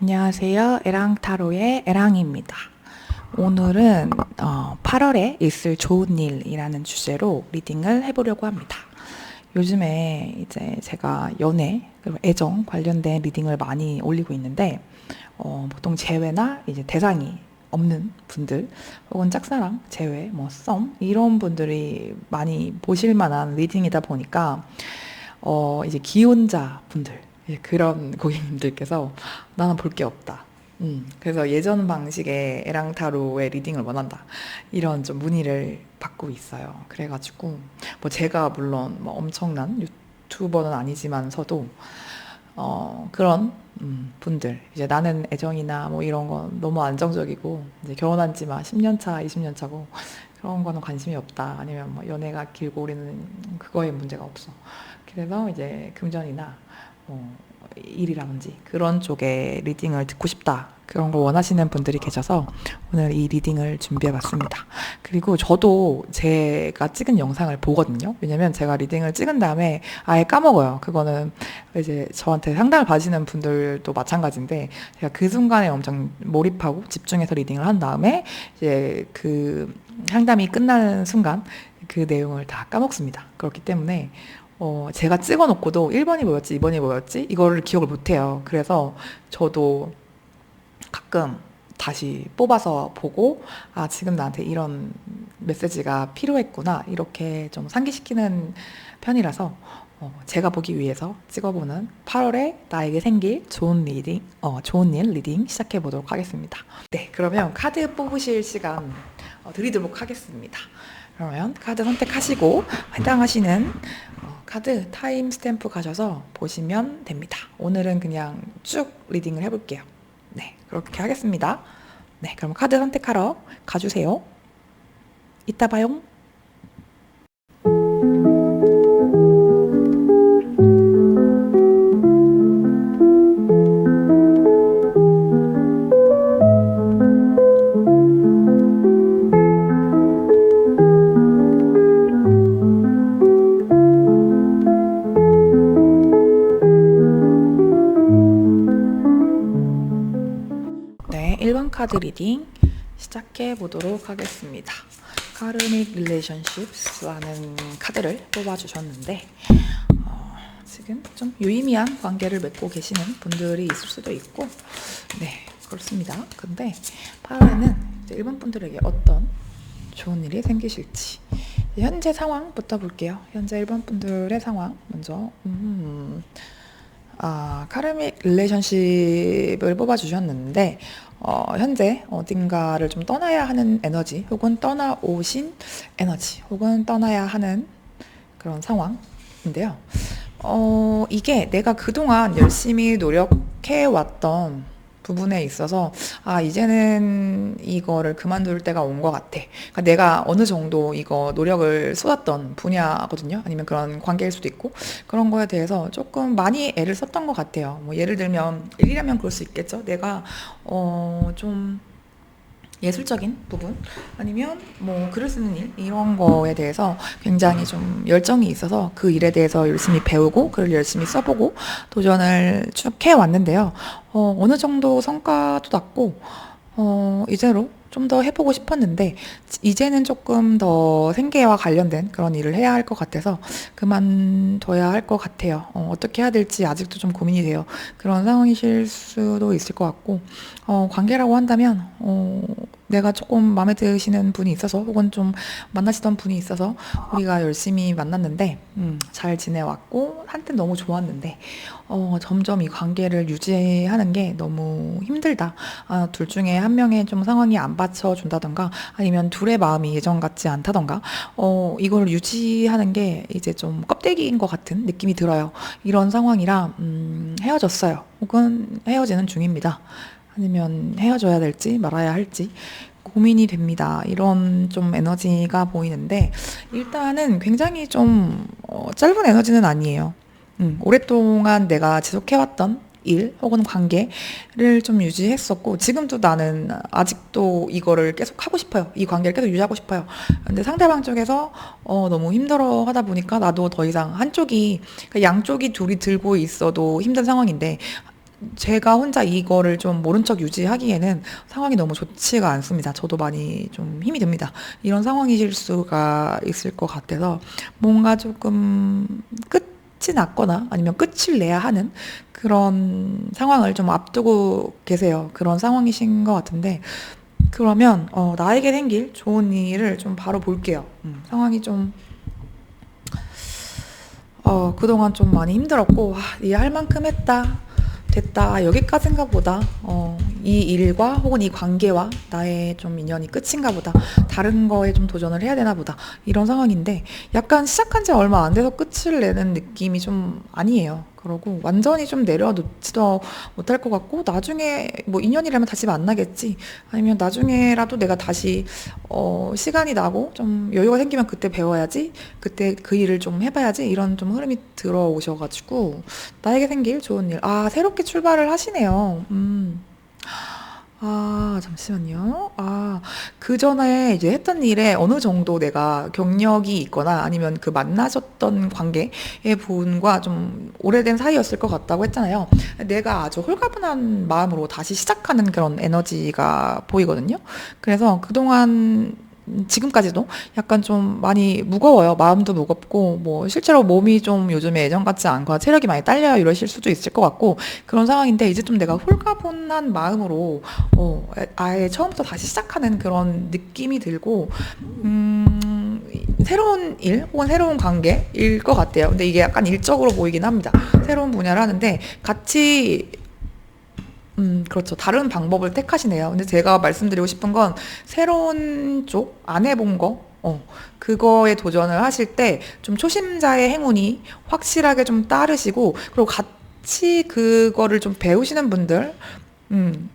안녕하세요. 에랑타로의 에랑입니다. 오늘은 8월에 있을 좋은 일이라는 주제로 리딩을 해보려고 합니다. 요즘에 이제 제가 연애 그리고 애정 관련된 리딩을 많이 올리고 있는데 보통 재회나 이제 대상이 없는 분들 혹은 짝사랑, 재회, 썸 이런 분들이 많이 보실 만한 리딩이다 보니까 이제 기혼자 분들 그런 고객님들께서 나는 볼 게 없다. 그래서 예전 방식의 에랑타로의 리딩을 원한다. 이런 좀 문의를 받고 있어요. 그래가지고 제가 물론 엄청난 유튜버는 아니지만서도 그런 분들 이제 나는 애정이나 이런 건 너무 안정적이고 이제 결혼한 지만 10년 차, 20년 차고 그런 거는 관심이 없다. 아니면 연애가 길고 우리는 그거에 문제가 없어. 그래서 이제 금전이나 일이라든지 그런 쪽에 리딩을 듣고 싶다. 그런 걸 원하시는 분들이 계셔서 오늘 이 리딩을 준비해봤습니다. 그리고 저도 제가 찍은 영상을 보거든요. 왜냐면 제가 리딩을 찍은 다음에 아예 까먹어요. 그거는 이제 저한테 상담을 받으시는 분들도 마찬가지인데 제가 그 순간에 엄청 몰입하고 집중해서 리딩을 한 다음에 이제 그 상담이 끝나는 순간 그 내용을 다 까먹습니다. 그렇기 때문에 제가 찍어놓고도 1번이 뭐였지, 2번이 뭐였지? 이거를 기억을 못해요. 그래서 저도 가끔 다시 뽑아서 보고, 아, 지금 나한테 이런 메시지가 필요했구나. 이렇게 좀 상기시키는 편이라서, 제가 보기 위해서 찍어보는 8월에 나에게 생길 좋은 리딩, 좋은 일 리딩 시작해 보도록 하겠습니다. 네, 그러면 카드 뽑으실 시간 드리도록 하겠습니다. 그러면 카드 선택하시고 해당하시는 카드 타임 스탬프 가셔서 보시면 됩니다. 오늘은 그냥 쭉 리딩을 해볼게요. 네, 그렇게 하겠습니다. 네, 그럼 카드 선택하러 가주세요. 이따 봐요. 네, 1번 카드 리딩 시작해 보도록 하겠습니다. 카르믹 릴레이션십스라는 카드를 뽑아주셨는데 지금 좀 유의미한 관계를 맺고 계시는 분들이 있을 수도 있고 네, 그렇습니다. 근데 8월에는 1번 분들에게 어떤 좋은 일이 생기실지 현재 상황부터 볼게요. 현재 1번 분들의 상황 먼저 카르믹 릴레이션십을 뽑아주셨는데 현재 어딘가를 좀 떠나야 하는 에너지 혹은 떠나오신 에너지 혹은 떠나야 하는 그런 상황인데요. 이게 내가 그동안 열심히 노력해왔던 부분에 있어서 이제는 이거를 그만둘 때가 온 것 같아. 그러니까 내가 어느 정도 이거 노력을 쏟았던 분야거든요. 아니면 그런 관계일 수도 있고 그런 거에 대해서 조금 많이 애를 썼던 것 같아요. 예를 들면 일이라면 그럴 수 있겠죠. 내가 좀 예술적인 부분 아니면 글을 쓰는 일 이런 거에 대해서 굉장히 좀 열정이 있어서 그 일에 대해서 열심히 배우고 글을 열심히 써보고 도전을 쭉 해왔는데요. 어느 정도 성과도 났고 이제로 좀 더 해보고 싶었는데 이제는 조금 더 생계와 관련된 그런 일을 해야 할 것 같아서 그만둬야 할 것 같아요. 어떻게 해야 될지 아직도 좀 고민이 돼요. 그런 상황이실 수도 있을 것 같고 관계라고 한다면 내가 조금 마음에 드시는 분이 있어서 혹은 좀 만나시던 분이 있어서 우리가 열심히 만났는데 잘 지내왔고 한때 너무 좋았는데 점점 이 관계를 유지하는 게 너무 힘들다. 둘 중에 한 명의 좀 상황이 안 받쳐준다던가 아니면 둘의 마음이 예전 같지 않다던가 이걸 유지하는 게 이제 좀 껍데기인 것 같은 느낌이 들어요. 이런 상황이라 헤어졌어요. 혹은 헤어지는 중입니다. 아니면 헤어져야 될지 말아야 할지 고민이 됩니다. 이런 좀 에너지가 보이는데 일단은 굉장히 좀 짧은 에너지는 아니에요. 오랫동안 내가 지속해왔던 일 혹은 관계를 좀 유지했었고 지금도 나는 아직도 이거를 계속 하고 싶어요. 이 관계를 계속 유지하고 싶어요. 근데 상대방 쪽에서 너무 힘들어 하다 보니까 나도 더 이상 한쪽이 그러니까 양쪽이 둘이 들고 있어도 힘든 상황인데 제가 혼자 이거를 좀 모른 척 유지하기에는 상황이 너무 좋지가 않습니다. 저도 많이 좀 힘이 듭니다. 이런 상황이실 수가 있을 것 같아서 뭔가 조금 끝이 났거나 아니면 끝을 내야 하는 그런 상황을 좀 앞두고 계세요. 그런 상황이신 것 같은데 그러면 나에게 생길 좋은 일을 좀 바로 볼게요. 상황이 좀 그동안 좀 많이 힘들었고, 이 할 만큼 했다. 됐다. 여기까지인가 보다. 이 일과 혹은 이 관계와 나의 좀 인연이 끝인가 보다. 다른 거에 좀 도전을 해야 되나 보다. 이런 상황인데, 약간 시작한 지 얼마 안 돼서 끝을 내는 느낌이 좀 아니에요. 그러고 완전히 좀 내려놓지도 못할 것 같고, 나중에 뭐 인연이라면 다시 만나겠지. 아니면 나중에라도 내가 다시, 시간이 나고 좀 여유가 생기면 그때 배워야지. 그때 그 일을 좀 해봐야지. 이런 좀 흐름이 들어오셔가지고, 나에게 생길 좋은 일. 새롭게 출발을 하시네요. 잠시만요. 그 전에 이제 했던 일에 어느 정도 내가 경력이 있거나 아니면 그 만나셨던 관계의 분과 좀 오래된 사이였을 것 같다고 했잖아요. 내가 아주 홀가분한 마음으로 다시 시작하는 그런 에너지가 보이거든요. 그래서 그동안 지금까지도 약간 좀 많이 무거워요. 마음도 무겁고, 뭐, 실제로 몸이 좀 요즘에 예전 같지 않고, 체력이 많이 딸려요. 이러실 수도 있을 것 같고, 그런 상황인데, 이제 좀 내가 홀가분한 마음으로, 아예 처음부터 다시 시작하는 그런 느낌이 들고, 새로운 일, 혹은 새로운 관계일 것 같아요. 근데 이게 약간 일적으로 보이긴 합니다. 새로운 분야를 하는데, 같이 그렇죠. 다른 방법을 택하시네요. 근데 제가 말씀드리고 싶은 건 새로운 쪽, 안 해본 거, 그거에 도전을 하실 때 좀 초심자의 행운이 확실하게 좀 따르시고, 그리고 같이 그거를 좀 배우시는 분들,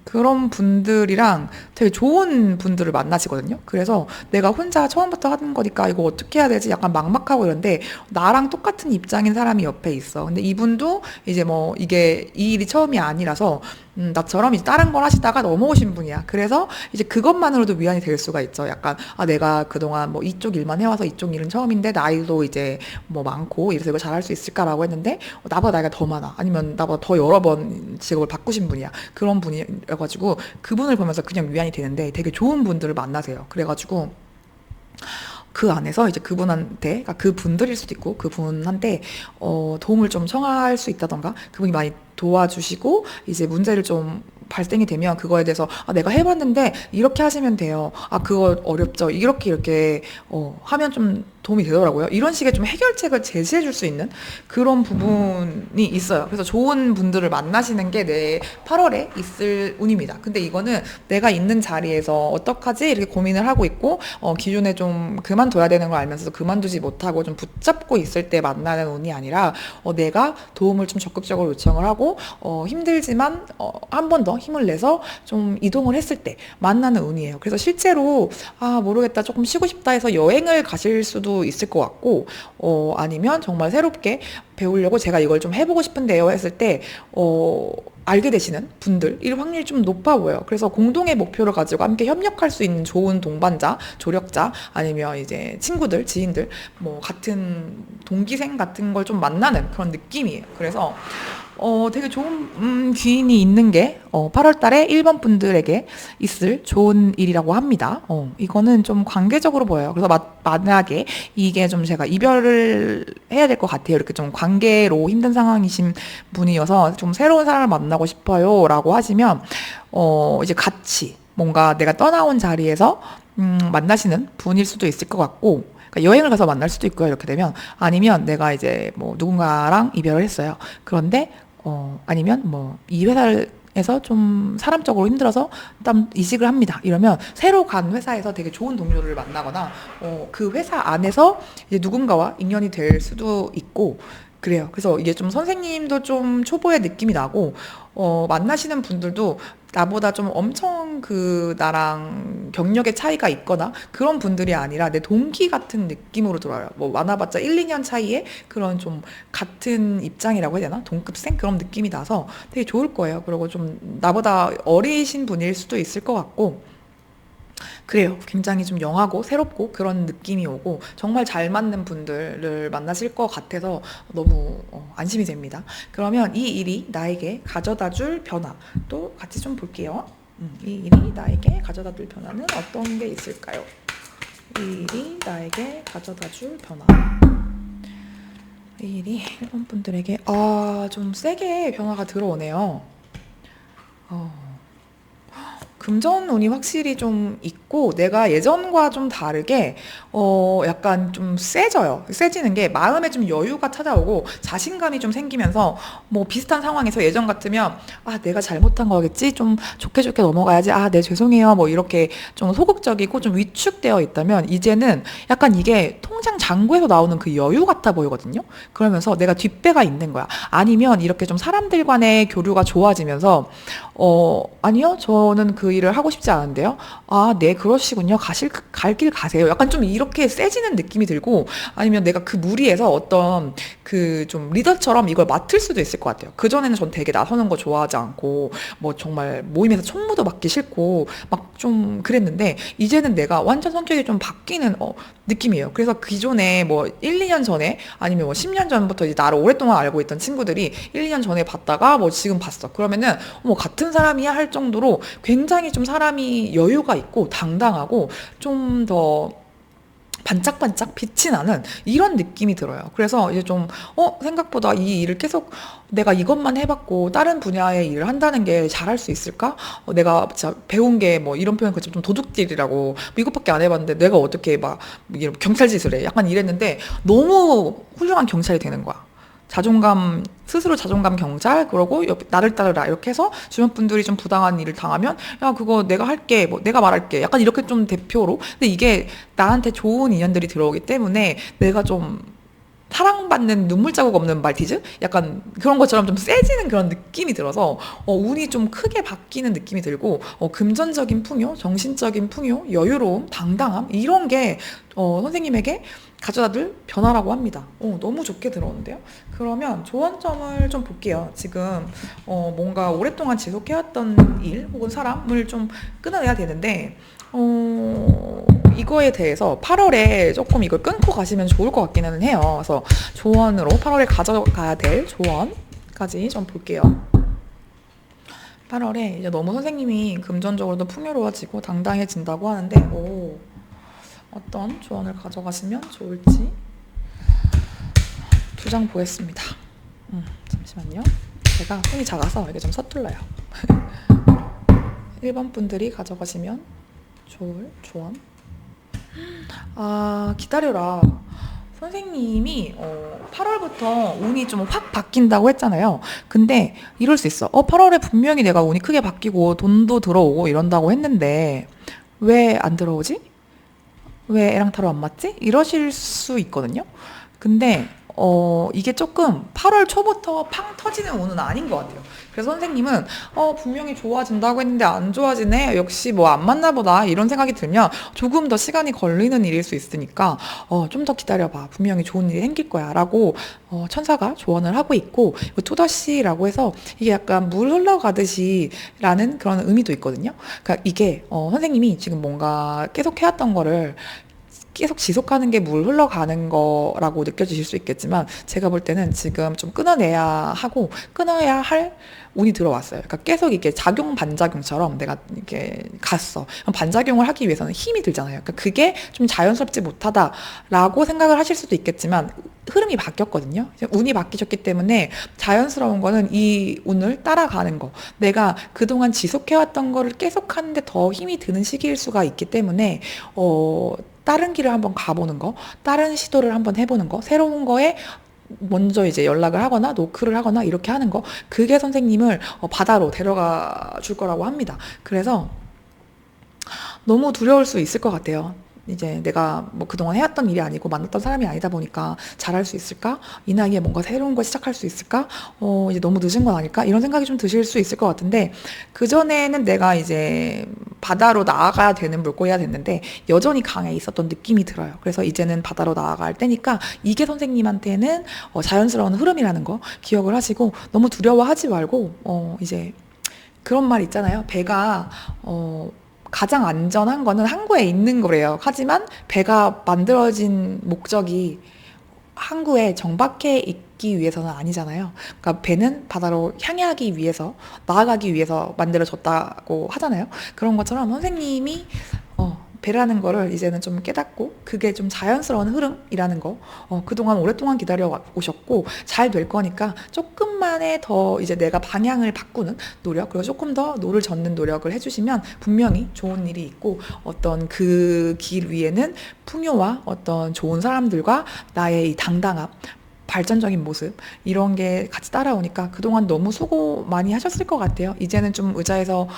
그런 분들이랑 되게 좋은 분들을 만나시거든요. 그래서 내가 혼자 처음부터 하는 거니까 이거 어떻게 해야 되지? 약간 막막하고 이런데 나랑 똑같은 입장인 사람이 옆에 있어. 근데 이분도 이제 뭐 이게 이 일이 처음이 아니라서 나처럼 이제 다른 걸 하시다가 넘어오신 분이야. 그래서 이제 그것만으로도 위안이 될 수가 있죠. 약간 내가 그동안 뭐 이쪽 일만 해와서 이쪽 일은 처음인데 나이도 이제 뭐 많고 이래서 이거 잘할 수 있을까라고 했는데 나보다 나이가 더 많아. 아니면 나보다 더 여러 번 직업을 바꾸신 분이야. 그런 분이어가지고 그분을 보면서 그냥 위안이 되는데 되게 좋은 분들을 만나세요. 그래가지고 그 안에서 이제 그분한테, 그러니까 그분들일 수도 있고, 그분한테, 도움을 좀 청할 수 있다던가, 그분이 많이 도와주시고, 이제 문제를 좀 발생이 되면 그거에 대해서, 내가 해봤는데, 이렇게 하시면 돼요. 그거 어렵죠. 이렇게, 하면 좀 도움이 되더라고요. 이런 식의 좀 해결책을 제시해 줄 수 있는 그런 부분이 있어요. 그래서 좋은 분들을 만나시는 게 내 8월에 있을 운입니다. 근데 이거는 내가 있는 자리에서 어떡하지? 이렇게 고민을 하고 있고, 기존에 좀 그만둬야 되는 걸 알면서도 그만두지 못하고 좀 붙잡고 있을 때 만나는 운이 아니라, 내가 도움을 좀 적극적으로 요청을 하고, 힘들지만, 한 번 더 힘을 내서 좀 이동을 했을 때 만나는 운이에요. 그래서 실제로, 모르겠다. 조금 쉬고 싶다 해서 여행을 가실 수도 있을 것 같고, 아니면 정말 새롭게 배우려고 제가 이걸 좀 해보고 싶은데요 했을 때, 알게 되시는 분들일 확률이 좀 높아 보여요. 그래서 공동의 목표를 가지고 함께 협력할 수 있는 좋은 동반자, 조력자, 아니면 이제 친구들, 지인들, 뭐 같은 동기생 같은 걸 좀 만나는 그런 느낌이에요. 그래서 되게 좋은 기인이 있는 게 8월 달에 1번 분들에게 있을 좋은 일이라고 합니다. 이거는 좀 관계적으로 보여요. 그래서 만약에 이게 좀 제가 이별을 해야 될 것 같아요. 이렇게 좀 관계로 힘든 상황이신 분이어서 좀 새로운 사람을 만나고 싶어요. 라고 하시면, 이제 같이 뭔가 내가 떠나온 자리에서 만나시는 분일 수도 있을 것 같고, 그러니까 여행을 가서 만날 수도 있고요. 이렇게 되면. 아니면 내가 이제 뭐 누군가랑 이별을 했어요. 그런데 아니면 뭐 이 회사에서 좀 사람적으로 힘들어서 일단 이직을 합니다. 이러면 새로 간 회사에서 되게 좋은 동료를 만나거나 그 회사 안에서 이제 누군가와 인연이 될 수도 있고 그래요. 그래서 이게 좀 선생님도 좀 초보의 느낌이 나고 만나시는 분들도 나보다 좀 엄청 나랑 경력의 차이가 있거나 그런 분들이 아니라 내 동기 같은 느낌으로 들어요. 뭐 많아봤자 1, 2년 차이에 그런 좀 같은 입장이라고 해야 되나? 동급생? 그런 느낌이 나서 되게 좋을 거예요. 그리고 좀 나보다 어리신 분일 수도 있을 것 같고 그래요. 굉장히 좀 영하고 새롭고 그런 느낌이 오고 정말 잘 맞는 분들을 만나실 것 같아서 너무 안심이 됩니다. 그러면 이 일이 나에게 가져다 줄 변화 또 같이 좀 볼게요. 이 일이 나에게 가져다 줄 변화는 어떤 게 있을까요? 이 일이 나에게 가져다 줄 변화. 이 일이 1번 분들에게 좀 세게 변화가 들어오네요. 어, 금전운이 확실히 좀 있고 내가 예전과 좀 다르게 약간 좀 세져요. 세지는 게 마음에 좀 여유가 찾아오고 자신감이 좀 생기면서 뭐 비슷한 상황에서 예전 같으면 내가 잘못한 거겠지? 좀 좋게 좋게 넘어가야지. 네 죄송해요. 뭐 이렇게 좀 소극적이고 좀 위축되어 있다면 이제는 약간 이게 통장 잔고에서 나오는 그 여유 같아 보이거든요. 그러면서 내가 뒷배가 있는 거야. 아니면 이렇게 좀 사람들 간의 교류가 좋아지면서 아니요, 저는 그 일을 하고 싶지 않은데요. 네, 그러시군요. 갈 길 가세요. 약간 좀 이렇게 세지는 느낌이 들고, 아니면 내가 그 무리에서 어떤 그 좀 리더처럼 이걸 맡을 수도 있을 것 같아요. 그전에는 전 되게 나서는 거 좋아하지 않고, 뭐 정말 모임에서 총무도 맡기 싫고, 막 좀 그랬는데, 이제는 내가 완전 성격이 좀 바뀌는, 느낌이에요. 그래서 기존에 뭐 1, 2년 전에, 아니면 뭐 10년 전부터 이제 나를 오랫동안 알고 있던 친구들이 1, 2년 전에 봤다가 뭐 지금 봤어. 그러면은, 같은 사람이야 할 정도로 굉장히 좀 사람이 여유가 있고 당당하고 좀 더 반짝반짝 빛이 나는 이런 느낌이 들어요. 그래서 이제 좀, 생각보다 이 일을 계속 내가 이것만 해봤고 다른 분야의 일을 한다는 게 잘할 수 있을까? 내가 진짜 배운 게 뭐 이런 표현 그좀 도둑질이라고 뭐 이것밖에 안 해봤는데 내가 어떻게 막 경찰 짓을 해? 약간 이랬는데 너무 훌륭한 경찰이 되는 거야. 스스로 자존감 경찰, 그러고 나를 따르라. 이렇게 해서 주변 분들이 좀 부당한 일을 당하면, 야, 그거 내가 할게, 뭐, 내가 말할게. 약간 이렇게 좀 대표로. 근데 이게 나한테 좋은 인연들이 들어오기 때문에 내가 좀 사랑받는 눈물 자국 없는 말티즈? 약간 그런 것처럼 좀 세지는 그런 느낌이 들어서 운이 좀 크게 바뀌는 느낌이 들고 금전적인 풍요, 정신적인 풍요, 여유로움, 당당함 이런 게 선생님에게 가져다줄 변화라고 합니다. 너무 좋게 들어오는데요. 그러면 조언점을 좀 볼게요. 지금 뭔가 오랫동안 지속해왔던 일 혹은 사람을 좀 끊어내야 되는데 이거에 대해서 8월에 조금 이걸 끊고 가시면 좋을 것 같기는 해요. 그래서 조언으로 8월에 가져가야 될 조언까지 좀 볼게요. 8월에 이제 너무 선생님이 금전적으로도 풍요로워지고 당당해진다고 하는데, 어떤 조언을 가져가시면 좋을지 2장 보겠습니다. 잠시만요. 제가 손이 작아서 이게 좀 서툴러요. 1번 분들이 가져가시면 좋을 조언. 기다려라. 선생님이 8월부터 운이 좀 확 바뀐다고 했잖아요. 근데 이럴 수 있어. 8월에 분명히 내가 운이 크게 바뀌고 돈도 들어오고 이런다고 했는데 왜 안 들어오지? 왜 애랑타로 안 맞지? 이러실 수 있거든요. 근데 이게 조금 8월 초부터 팡 터지는 운은 아닌 것 같아요. 그래서 선생님은 분명히 좋아진다고 했는데 안 좋아지네. 역시 뭐 안 맞나 보다. 이런 생각이 들면 조금 더 시간이 걸리는 일일 수 있으니까 좀 더 기다려봐. 분명히 좋은 일이 생길 거야. 라고 천사가 조언을 하고 있고, 투더시라고 해서 이게 약간 물 흘러가듯이 라는 그런 의미도 있거든요. 그러니까 이게 선생님이 지금 뭔가 계속 해왔던 거를 계속 지속하는 게 물 흘러가는 거라고 느껴지실 수 있겠지만, 제가 볼 때는 지금 좀 끊어내야 하고 끊어야 할 운이 들어왔어요. 그러니까 계속 이게 작용 반작용처럼 내가 이렇게 갔어. 그럼 반작용을 하기 위해서는 힘이 들잖아요. 그러니까 그게 좀 자연스럽지 못하다라고 생각을 하실 수도 있겠지만 흐름이 바뀌었거든요. 운이 바뀌셨기 때문에 자연스러운 거는 이 운을 따라가는 거. 내가 그동안 지속해왔던 거를 계속 하는데 더 힘이 드는 시기일 수가 있기 때문에 다른 길을 한번 가보는 거, 다른 시도를 한번 해보는 거, 새로운 거에 먼저 이제 연락을 하거나 노크를 하거나 이렇게 하는 거, 그게 선생님을 바다로 데려가 줄 거라고 합니다. 그래서 너무 두려울 수 있을 것 같아요. 이제 내가 뭐 그동안 해왔던 일이 아니고 만났던 사람이 아니다 보니까 잘할 수 있을까? 이 나이에 뭔가 새로운 걸 시작할 수 있을까? 이제 너무 늦은 건 아닐까? 이런 생각이 좀 드실 수 있을 것 같은데, 그전에는 내가 이제 바다로 나아가야 되는 물꼬리가 됐는데 여전히 강에 있었던 느낌이 들어요. 그래서 이제는 바다로 나아갈 때니까 이게 선생님한테는 자연스러운 흐름이라는 거 기억을 하시고, 너무 두려워하지 말고 이제 그런 말 있잖아요. 배가 가장 안전한 거는 항구에 있는 거래요. 하지만 배가 만들어진 목적이 항구에 정박해 있기 위해서는 아니잖아요. 그러니까 배는 바다로 향하기 위해서, 나아가기 위해서 만들어졌다고 하잖아요. 그런 것처럼 선생님이 배라는 거를 이제는 좀 깨닫고 그게 좀 자연스러운 흐름이라는 거 그동안 오랫동안 기다려 오셨고 잘 될 거니까 조금만의 더 이제 내가 방향을 바꾸는 노력, 그리고 조금 더 노를 젓는 노력을 해주시면 분명히 좋은 일이 있고 어떤 그 길 위에는 풍요와 어떤 좋은 사람들과 나의 이 당당함, 발전적인 모습 이런 게 같이 따라오니까 그동안 너무 수고 많이 하셨을 것 같아요. 이제는 좀 의자에서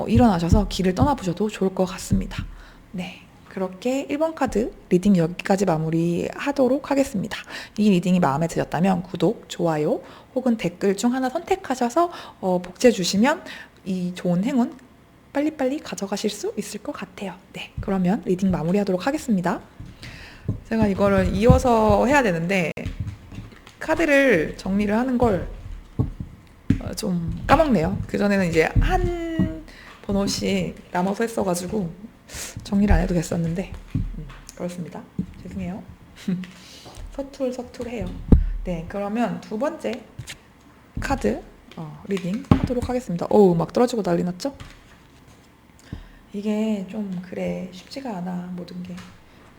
일어나셔서 길을 떠나보셔도 좋을 것 같습니다. 네, 그렇게 1번 카드 리딩 여기까지 마무리하도록 하겠습니다. 이 리딩이 마음에 드셨다면 구독, 좋아요 혹은 댓글 중 하나 선택하셔서 복제 주시면 이 좋은 행운 빨리빨리 가져가실 수 있을 것 같아요. 네, 그러면 리딩 마무리하도록 하겠습니다. 제가 이거를 이어서 해야 되는데 카드를 정리를 하는 걸 좀 까먹네요. 그전에는 이제 한 번호씩 나눠서 했어가지고 정리를 안 해도 됐었는데 그렇습니다. 죄송해요. 서툴해요. 네, 그러면 두 번째 카드 리딩 하도록 하겠습니다. 어우, 막 떨어지고 난리 났죠? 이게 좀 그래 쉽지가 않아, 모든 게.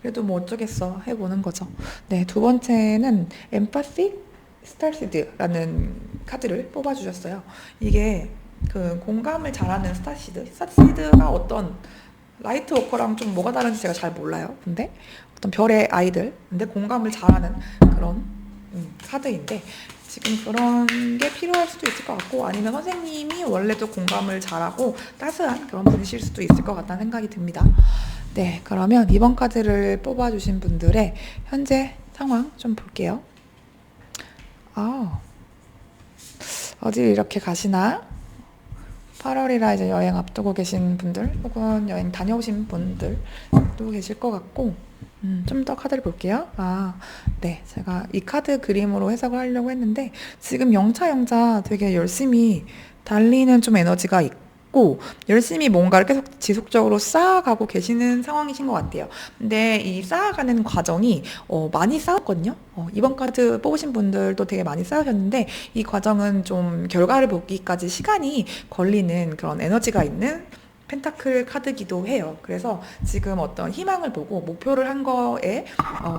그래도 뭐 어쩌겠어, 해보는 거죠. 네, 두 번째는 Empathic Starseed라는 카드를 뽑아주셨어요. 이게 그 공감을 잘하는 스타시드가 어떤 라이트 워커랑 좀 뭐가 다른지 제가 잘 몰라요. 근데 어떤 별의 아이들, 근데 공감을 잘하는 그런 카드인데 지금 그런 게 필요할 수도 있을 것 같고 아니면 선생님이 원래도 공감을 잘하고 따스한 그런 분이실 수도 있을 것 같다는 생각이 듭니다. 네, 그러면 이번 카드를 뽑아주신 분들의 현재 상황 좀 볼게요. 어디 이렇게 가시나? 8월이라 이제 여행 앞두고 계신 분들 혹은 여행 다녀오신 분들도 계실 것 같고 좀 더 카드를 볼게요. 네, 제가 이 카드 그림으로 해석을 하려고 했는데 지금 영차 되게 열심히 달리는 좀 에너지가 있고 열심히 뭔가를 계속 지속적으로 쌓아가고 계시는 상황이신 것 같아요. 근데 이 쌓아가는 과정이 많이 쌓았거든요. 이번 카드 뽑으신 분들도 되게 많이 쌓으셨는데 이 과정은 좀 결과를 보기까지 시간이 걸리는 그런 에너지가 있는 펜타클 카드기도 해요. 그래서 지금 어떤 희망을 보고 목표를 한 거에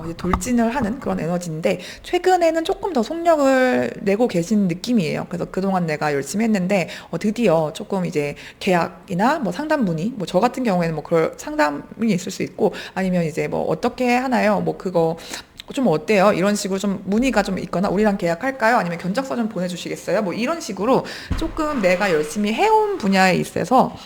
이제 돌진을 하는 그런 에너지인데 최근에는 조금 더 속력을 내고 계신 느낌이에요. 그래서 그동안 내가 열심히 했는데 드디어 조금 이제 계약이나 뭐 상담문의, 뭐 저 같은 경우에는 뭐 그럴 상담이 있을 수 있고 아니면 이제 뭐 어떻게 하나요? 뭐 그거 좀 어때요? 이런 식으로 좀 문의가 좀 있거나 우리랑 계약할까요? 아니면 견적서 좀 보내주시겠어요? 뭐 이런 식으로 조금 내가 열심히 해온 분야에 있어서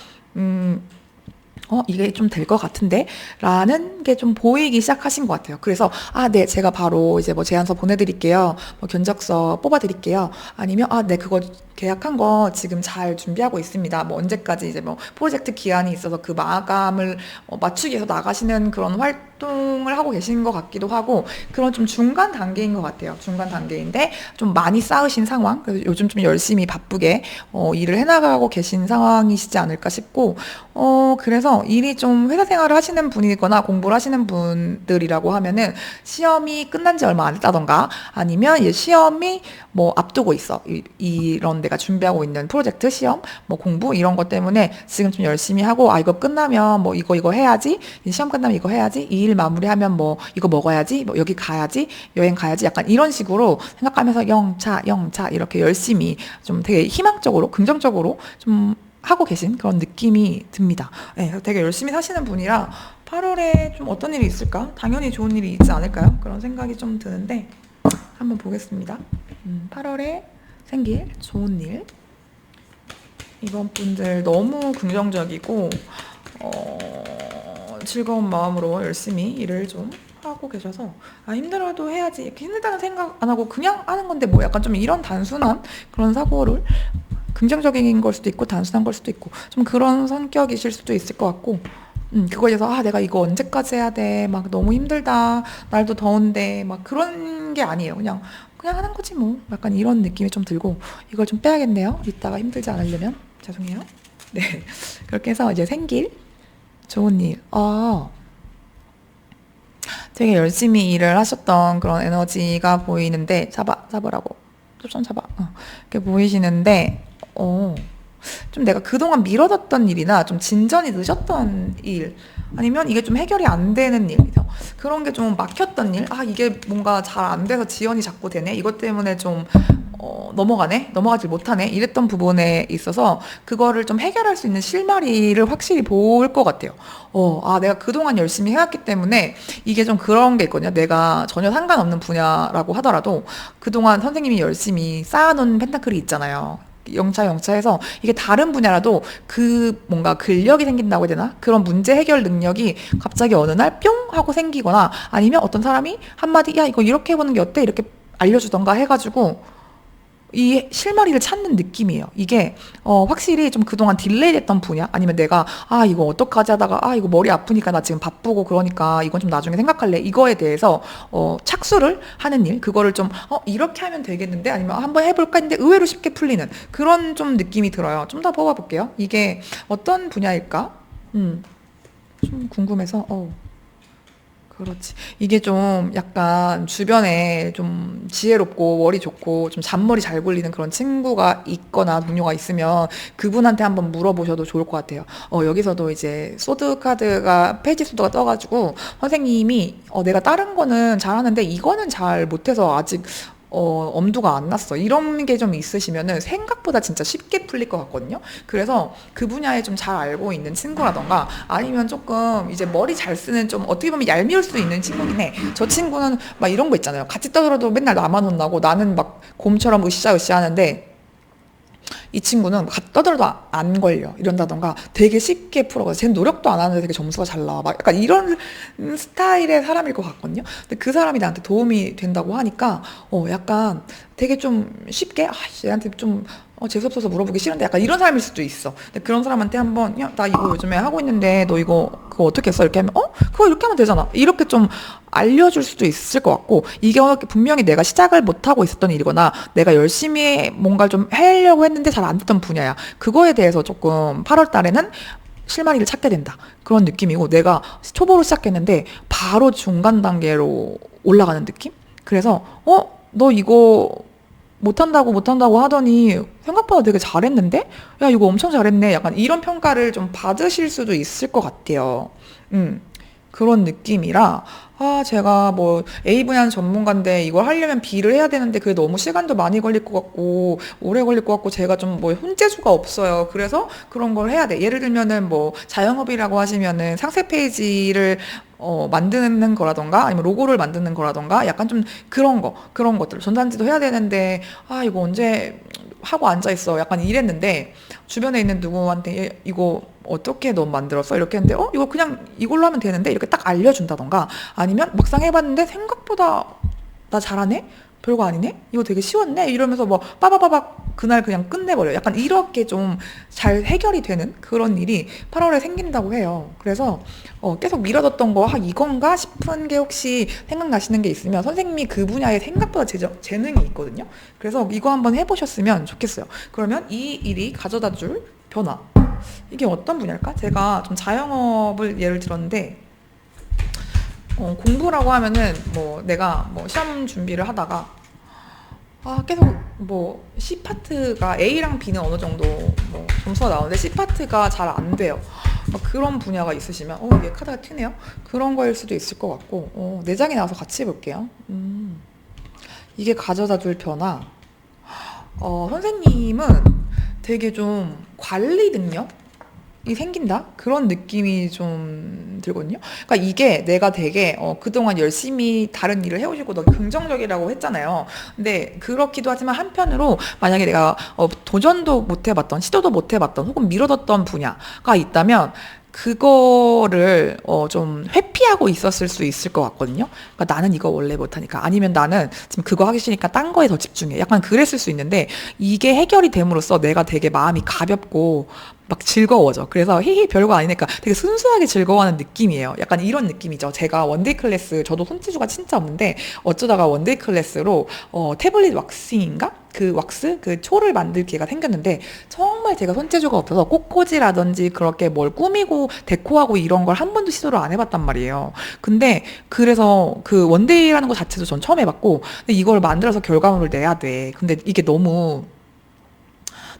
이게 좀 될 것 같은데? 라는 게 좀 보이기 시작하신 것 같아요. 그래서, 네, 제가 바로 이제 뭐 제안서 보내드릴게요. 뭐 견적서 뽑아드릴게요. 아니면, 네, 그거 계약한 거 지금 잘 준비하고 있습니다. 뭐 언제까지 이제 뭐 프로젝트 기한이 있어서 그 마감을 맞추기 위해서 나가시는 그런 활동을 하고 계신 것 같기도 하고, 그런 좀 중간 단계인 것 같아요. 중간 단계인데, 좀 많이 쌓으신 상황. 그래서 요즘 좀 열심히 바쁘게, 일을 해나가고 계신 상황이시지 않을까 싶고, 그래서 일이 좀 회사 생활을 하시는 분이거나 공부를 하시는 분들이라고 하면은 시험이 끝난 지 얼마 안 됐다던가 아니면 이제 시험이 뭐 앞두고 있어. 이런 내가 준비하고 있는 프로젝트, 시험, 뭐 공부 이런 것 때문에 지금 좀 열심히 하고 이거 끝나면 뭐 이거 해야지. 시험 끝나면 이거 해야지. 이 일 마무리하면 뭐 이거 먹어야지. 뭐 여기 가야지. 여행 가야지. 약간 이런 식으로 생각하면서 영차 이렇게 열심히 좀 되게 희망적으로 긍정적으로 좀 하고 계신 그런 느낌이 듭니다. 네, 되게 열심히 사시는 분이라 8월에 좀 어떤 일이 있을까? 당연히 좋은 일이 있지 않을까요? 그런 생각이 좀 드는데 한번 보겠습니다. 8월에 생길 좋은 일. 이번 분들 너무 긍정적이고 즐거운 마음으로 열심히 일을 좀 하고 계셔서 힘들어도 해야지 이렇게 힘들다는 생각 안 하고 그냥 하는 건데 뭐 약간 좀 이런 단순한 그런 사고를 긍정적인 걸 수도 있고 단순한 걸 수도 있고 좀 그런 성격이실 수도 있을 것 같고 그거에 대해서 내가 이거 언제까지 해야 돼 막 너무 힘들다 날도 더운데 막 그런 게 아니에요. 그냥 하는 거지 뭐 약간 이런 느낌이 좀 들고 이걸 좀 빼야겠네요. 이따가 힘들지 않으려면 죄송해요. 네, 그렇게 해서 이제 생길 좋은 일. 되게 열심히 일을 하셨던 그런 에너지가 보이는데, 잡으라고. 좀 잡아. 이렇게 보이시는데, 좀 내가 그동안 미뤄뒀던 일이나 좀 진전이 늦었던 일, 아니면 이게 좀 해결이 안 되는 일, 그런 게 좀 막혔던 일, 이게 뭔가 잘 안 돼서 지연이 자꾸 되네? 이것 때문에 좀, 넘어가질 못하네? 이랬던 부분에 있어서 그거를 좀 해결할 수 있는 실마리를 확실히 볼 것 같아요. 내가 그동안 열심히 해왔기 때문에 이게 좀 그런 게 있거든요. 내가 전혀 상관없는 분야라고 하더라도 그동안 선생님이 열심히 쌓아놓은 펜타클이 있잖아요. 영차해서 이게 다른 분야라도 그 뭔가 근력이 생긴다고 해야 되나? 그런 문제 해결 능력이 갑자기 어느 날 뿅 하고 생기거나, 아니면 어떤 사람이 한마디 야 이거 이렇게 해보는 게 어때? 이렇게 알려주던가 해가지고 이 실마리를 찾는 느낌이에요. 이게 확실히 좀 그동안 딜레이 됐던 분야, 아니면 내가 이거 어떡하지 하다가 이거 머리 아프니까 나 지금 바쁘고 그러니까 이건 좀 나중에 생각할래, 이거에 대해서 착수를 하는 일, 그거를 좀 이렇게 하면 되겠는데, 아니면 한번 해볼까 했는데 의외로 쉽게 풀리는 그런 좀 느낌이 들어요. 좀 더 뽑아볼게요. 이게 어떤 분야일까? 좀 궁금해서. 그렇지. 이게 좀 약간 주변에 좀 지혜롭고 머리 좋고 좀 잔머리 잘 굴리는 그런 친구가 있거나 동료가 있으면 그분한테 한번 물어보셔도 좋을 것 같아요. 여기서도 이제 소드 카드가, 페이지 소드가 떠가지고 선생님이 내가 다른 거는 잘하는데 이거는 잘 못해서 아직 엄두가 안 났어, 이런 게 좀 있으시면은 생각보다 진짜 쉽게 풀릴 것 같거든요. 그래서 그 분야에 좀 잘 알고 있는 친구라던가, 아니면 조금 이제 머리 잘 쓰는, 좀 어떻게 보면 얄미울 수 있는 친구긴 해. 저 친구는 막 이런 거 있잖아요. 같이 떠들어도 맨날 나만 혼나고 나는 막 곰처럼 으쌰으쌰 하는데, 이 친구는 떠들어도 안 걸려 이런다던가, 되게 쉽게 풀어가지고 쟤는 노력도 안 하는데 되게 점수가 잘 나와, 막 약간 이런 스타일의 사람일 것 같거든요. 근데 그 사람이 나한테 도움이 된다고 하니까 약간 되게 좀 쉽게 얘한테 좀 재수없어서 물어보기 싫은데, 약간 이런 사람일 수도 있어. 근데 그런 사람한테 한번 야, 나 이거 요즘에 하고 있는데 너 그거 어떻게 했어? 이렇게 하면 그거 이렇게 하면 되잖아, 이렇게 좀 알려줄 수도 있을 것 같고, 이게 분명히 내가 시작을 못하고 있었던 일이거나 내가 열심히 뭔가를 좀 하려고 했는데 잘 안 됐던 분야야. 그거에 대해서 조금 8월 달에는 실마리를 찾게 된다, 그런 느낌이고, 내가 초보로 시작했는데 바로 중간 단계로 올라가는 느낌? 그래서 너 이거 못한다고 하더니 생각보다 되게 잘했는데? 야, 이거 엄청 잘했네. 약간 이런 평가를 좀 받으실 수도 있을 것 같아요. 그런 느낌이라, 제가 뭐 A 분야는 전문가인데 이걸 하려면 B를 해야 되는데 그게 너무 시간도 많이 걸릴 것 같고 오래 걸릴 것 같고 제가 좀 뭐 손재주가 없어요. 그래서 그런 걸 해야 돼. 예를 들면은 뭐 자영업이라고 하시면은 상세 페이지를 만드는 거라던가, 아니면 로고를 만드는 거라던가, 약간 좀 그런 것들, 전단지도 해야 되는데 이거 언제 하고 앉아 있어, 약간 이랬는데, 주변에 있는 누구한테 이거 어떻게 너 만들었어? 이렇게 했는데 이거 그냥 이걸로 하면 되는데, 이렇게 딱 알려준다던가, 아니면 막상 해봤는데 생각보다 나 잘하네? 별거 아니네? 이거 되게 쉬웠네? 이러면서 뭐 빠바바박 그날 그냥 끝내버려요. 약간 이렇게 좀 잘 해결이 되는 그런 일이 8월에 생긴다고 해요. 그래서 계속 미뤄뒀던 거 이건가 싶은 게 혹시 생각나시는 게 있으면, 선생님이 그 분야에 생각보다 재능이 있거든요. 그래서 이거 한번 해보셨으면 좋겠어요. 그러면 이 일이 가져다 줄 변화, 이게 어떤 분야일까? 제가 좀 자영업을 예를 들었는데, 공부라고 하면은 뭐 내가 뭐 시험 준비를 하다가 계속 뭐 C 파트가 A랑 B는 어느 정도 뭐 점수가 나오는데 C 파트가 잘 안 돼요. 그런 분야가 있으시면 이게 카드가 튀네요. 그런 거일 수도 있을 것 같고, 내장이 나와서 같이 해볼게요. 이게 가져다 줄 변화. 선생님은 되게 좀 관리 능력이 생긴다? 그런 느낌이 좀 들거든요. 그러니까 이게 내가 되게 그동안 열심히 다른 일을 해오시고 너 긍정적이라고 했잖아요. 근데 그렇기도 하지만 한편으로 만약에 내가 도전도 못 해봤던, 시도도 못 해봤던, 혹은 미뤄뒀던 분야가 있다면 그거를 좀 회피하고 있었을 수 있을 것 같거든요. 그러니까 나는 이거 원래 못하니까, 아니면 나는 지금 그거 하기 싫으니까 딴 거에 더 집중해, 약간 그랬을 수 있는데, 이게 해결이 됨으로써 내가 되게 마음이 가볍고 막 즐거워져. 그래서 히히 별거 아니니까 되게 순수하게 즐거워하는 느낌이에요. 약간 이런 느낌이죠. 제가 원데이 클래스, 저도 손재주가 진짜 없는데 어쩌다가 원데이 클래스로 태블릿 왁싱인가? 그 왁스? 그 초를 만들 기회가 생겼는데 정말 제가 손재주가 없어서 꽃꽂이라든지 그렇게 뭘 꾸미고 데코하고 이런 걸 한 번도 시도를 안 해봤단 말이에요. 근데 그래서 그 원데이라는 거 자체도 전 처음 해봤고 근데 이걸 만들어서 결과물을 내야 돼. 근데 이게 너무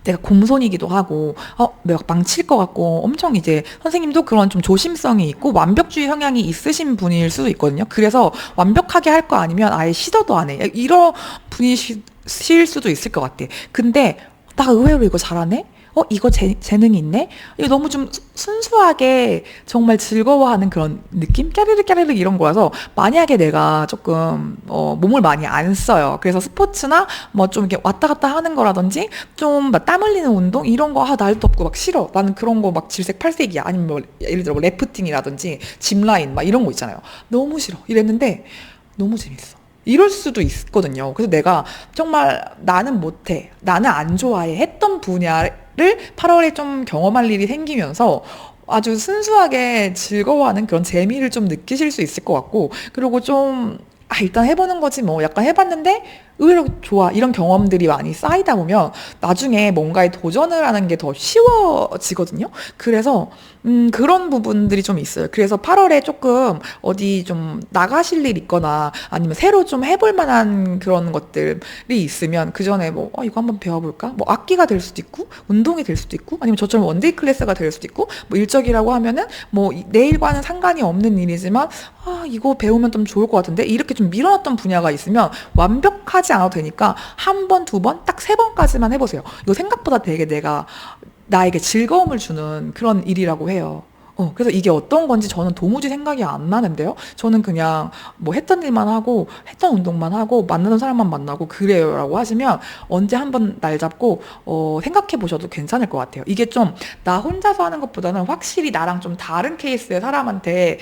내가 공손이기도 하고, 내가 망칠 것 같고, 엄청 이제 선생님도 그런 좀 조심성이 있고, 완벽주의 성향이 있으신 분일 수도 있거든요. 그래서 완벽하게 할 거 아니면 아예 시도도 안 해. 이런 분이실 수도 있을 것 같아. 근데, 나 의외로 이거 잘하네? 이거 재능이 있네? 이거 너무 좀 순수하게 정말 즐거워하는 그런 느낌? 까르르 까르르 이런 거라서 만약에 내가 조금 몸을 많이 안 써요. 그래서 스포츠나 뭐 좀 이렇게 왔다 갔다 하는 거라든지 좀 막 땀 흘리는 운동 이런 거 날도 없고 막 싫어. 나는 그런 거 막 질색 팔색이야. 아니면 뭐 예를 들어 뭐 래프팅이라든지 짚라인 막 이런 거 있잖아요. 너무 싫어. 이랬는데 너무 재밌어. 이럴 수도 있거든요. 그래서 내가 정말 나는 못해, 나는 안 좋아해 했던 분야를 8월에 좀 경험할 일이 생기면서 아주 순수하게 즐거워하는 그런 재미를 좀 느끼실 수 있을 것 같고, 그리고 좀, 일단 해보는 거지 뭐, 약간 해봤는데 의외로 좋아. 이런 경험들이 많이 쌓이다 보면 나중에 뭔가에 도전을 하는 게 더 쉬워지거든요. 그래서 그런 부분들이 좀 있어요. 그래서 8월에 조금 어디 좀 나가실 일 있거나 아니면 새로 좀 해볼 만한 그런 것들이 있으면 그 전에 뭐 이거 한번 배워볼까? 뭐 악기가 될 수도 있고 운동이 될 수도 있고 아니면 저처럼 원데이 클래스가 될 수도 있고 뭐 일적이라고 하면은 뭐 내일과는 상관이 없는 일이지만 이거 배우면 좀 좋을 것 같은데 이렇게 좀 밀어놨던 분야가 있으면 완벽하지 않아도 되니까 한 번, 두 번, 딱 세 번까지만 해보세요. 이거 생각보다 되게 내가 나에게 즐거움을 주는 그런 일이라고 해요. 그래서 이게 어떤 건지 저는 도무지 생각이 안 나는데요. 저는 그냥 뭐 했던 일만 하고, 했던 운동만 하고, 만나는 사람만 만나고, 그래요라고 하시면 언제 한번 날 잡고, 생각해 보셔도 괜찮을 것 같아요. 이게 좀 나 혼자서 하는 것보다는 확실히 나랑 좀 다른 케이스의 사람한테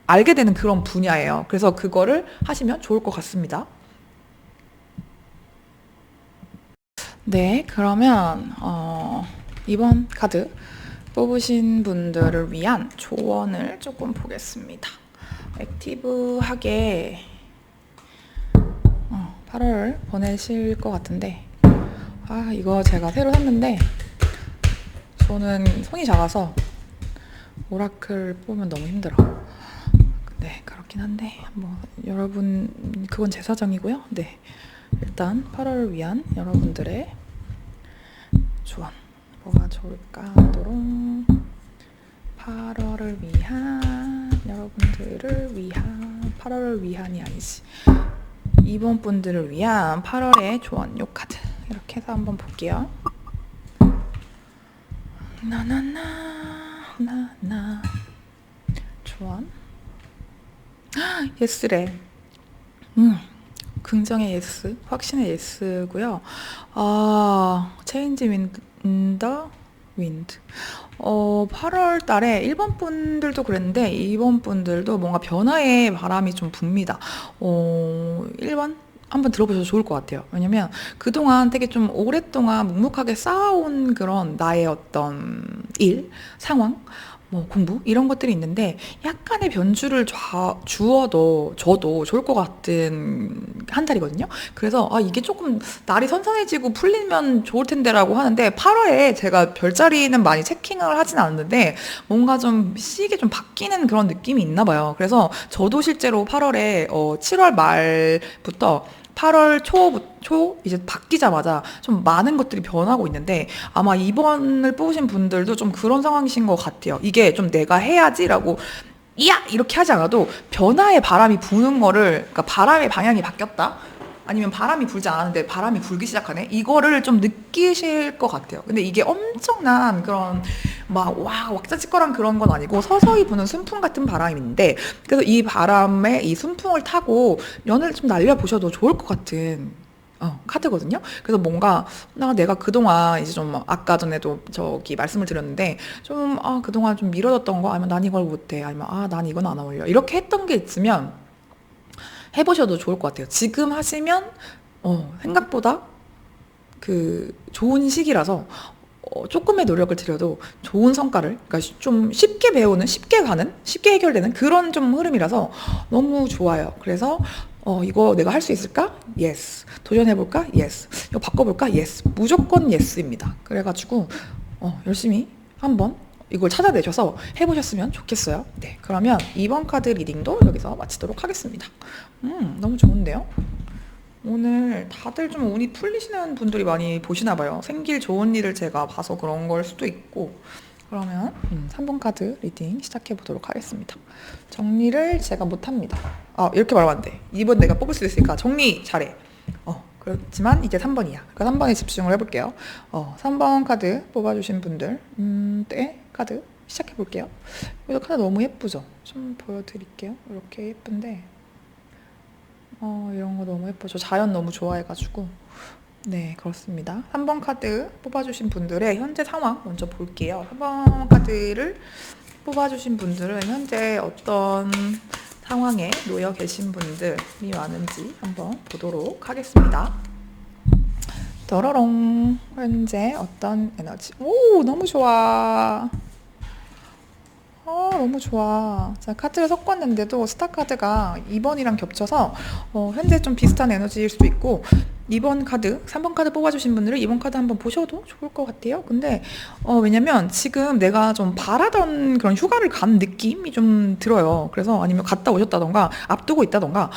알게 되는 그런 분야예요. 그래서 그거를 하시면 좋을 것 같습니다. 네, 그러면 이번 카드 뽑으신 분들을 위한 조언을 조금 보겠습니다. 액티브하게 8월 보내실 것 같은데 이거 제가 새로 샀는데 저는 손이 작아서 오라클 뽑으면 너무 힘들어. 네, 그렇긴 한데 뭐 여러분 그건 제 사정이고요. 네, 일단 8월을 위한 여러분들의 조언 뭐가 좋을까 하도록 8월을 위한 여러분들을 위한 8월을 위한이 아니지 이번 분들을 위한 8월의 조언 요 카드 이렇게 해서 한번 볼게요. 나나나 나나 조언 예스래. 긍정의 예스, 확신의 예스고요. 체인지 윈더 윈드. 8월 달에 일본 분들도 그랬는데 이번 분들도 뭔가 변화의 바람이 좀 붑니다. 1번 한번 들어보셔도 좋을 것 같아요. 왜냐면 그동안 되게 좀 오랫동안 묵묵하게 쌓아온 그런 나의 어떤 일, 상황, 뭐 공부 이런 것들이 있는데 약간의 변주를 주어도 저도 좋을 것 같은 한 달이거든요. 그래서 이게 조금 날이 선선해지고 풀리면 좋을 텐데라고 하는데 8월에 제가 별자리는 많이 체킹을 하진 않는데 뭔가 좀 시기에 좀 바뀌는 그런 느낌이 있나 봐요. 그래서 저도 실제로 8월에 7월 말부터 8월 초 이제 바뀌자마자 좀 많은 것들이 변하고 있는데 아마 이번을 뽑으신 분들도 좀 그런 상황이신 것 같아요. 이게 좀 내가 해야지라고 이야 이렇게 하지 않아도 변화의 바람이 부는 거를 그러니까 바람의 방향이 바뀌었다. 아니면 바람이 불지 않았는데 바람이 불기 시작하네? 이거를 좀 느끼실 것 같아요. 근데 이게 엄청난 그런 왁자지껄한 그런 건 아니고 서서히 부는 순풍 같은 바람인데 그래서 이 바람에 이 순풍을 타고 연을 좀 날려보셔도 좋을 것 같은 카드거든요. 그래서 뭔가 내가 그동안 이제 좀 아까 전에도 저기 말씀을 드렸는데 좀 그동안 좀 미뤄졌던 거 아니면 난 이걸 못해 아니면 난 이건 안 어울려 이렇게 했던 게 있으면 해보셔도 좋을 것 같아요. 지금 하시면 생각보다 그 좋은 시기라서 조금의 노력을 들여도 좋은 성과를, 그러니까 좀 쉽게 배우는, 쉽게 가는, 쉽게 해결되는 그런 좀 흐름이라서 너무 좋아요. 그래서 이거 내가 할 수 있을까? 예스. 도전해볼까? 예스. 이거 바꿔볼까? 예스. 무조건 예스입니다. 그래가지고 열심히 한번 이걸 찾아내셔서 해보셨으면 좋겠어요. 네, 그러면 2번 카드 리딩도 여기서 마치도록 하겠습니다. 너무 좋은데요? 오늘 다들 좀 운이 풀리시는 분들이 많이 보시나 봐요. 생길 좋은 일을 제가 봐서 그런 걸 수도 있고. 그러면 3번 카드 리딩 시작해 보도록 하겠습니다. 정리를 제가 못합니다. 이렇게 말하면 안 돼. 2번 내가 뽑을 수 있으니까 정리 잘해. 그렇지만 이제 3번이야. 그러니까 3번에 집중을 해볼게요. 3번 카드 뽑아주신 분들, 네, 카드 시작해 볼게요. 이 카드 너무 예쁘죠? 좀 보여드릴게요. 이렇게 예쁜데, 이런 거 너무 예뻐. 저 자연 너무 좋아해가지고. 네, 그렇습니다. 3번 카드 뽑아주신 분들의 현재 상황 먼저 볼게요. 3번 카드를 뽑아주신 분들은 현재 어떤 상황에 놓여 계신 분들이 많은지 한번 보도록 하겠습니다. 떠러롱. 현재 어떤 에너지. 오, 너무 좋아. 너무 좋아. 자, 카드를 섞었는데도 스타 카드가 2번이랑 겹쳐서 현재 좀 비슷한 에너지일 수도 있고, 2번 카드, 3번 카드 뽑아주신 분들은 2번 카드 한번 보셔도 좋을 것 같아요. 근데 왜냐면 지금 내가 좀 바라던 그런 휴가를 간 느낌이 좀 들어요. 그래서 아니면 갔다 오셨다던가 앞두고 있다던가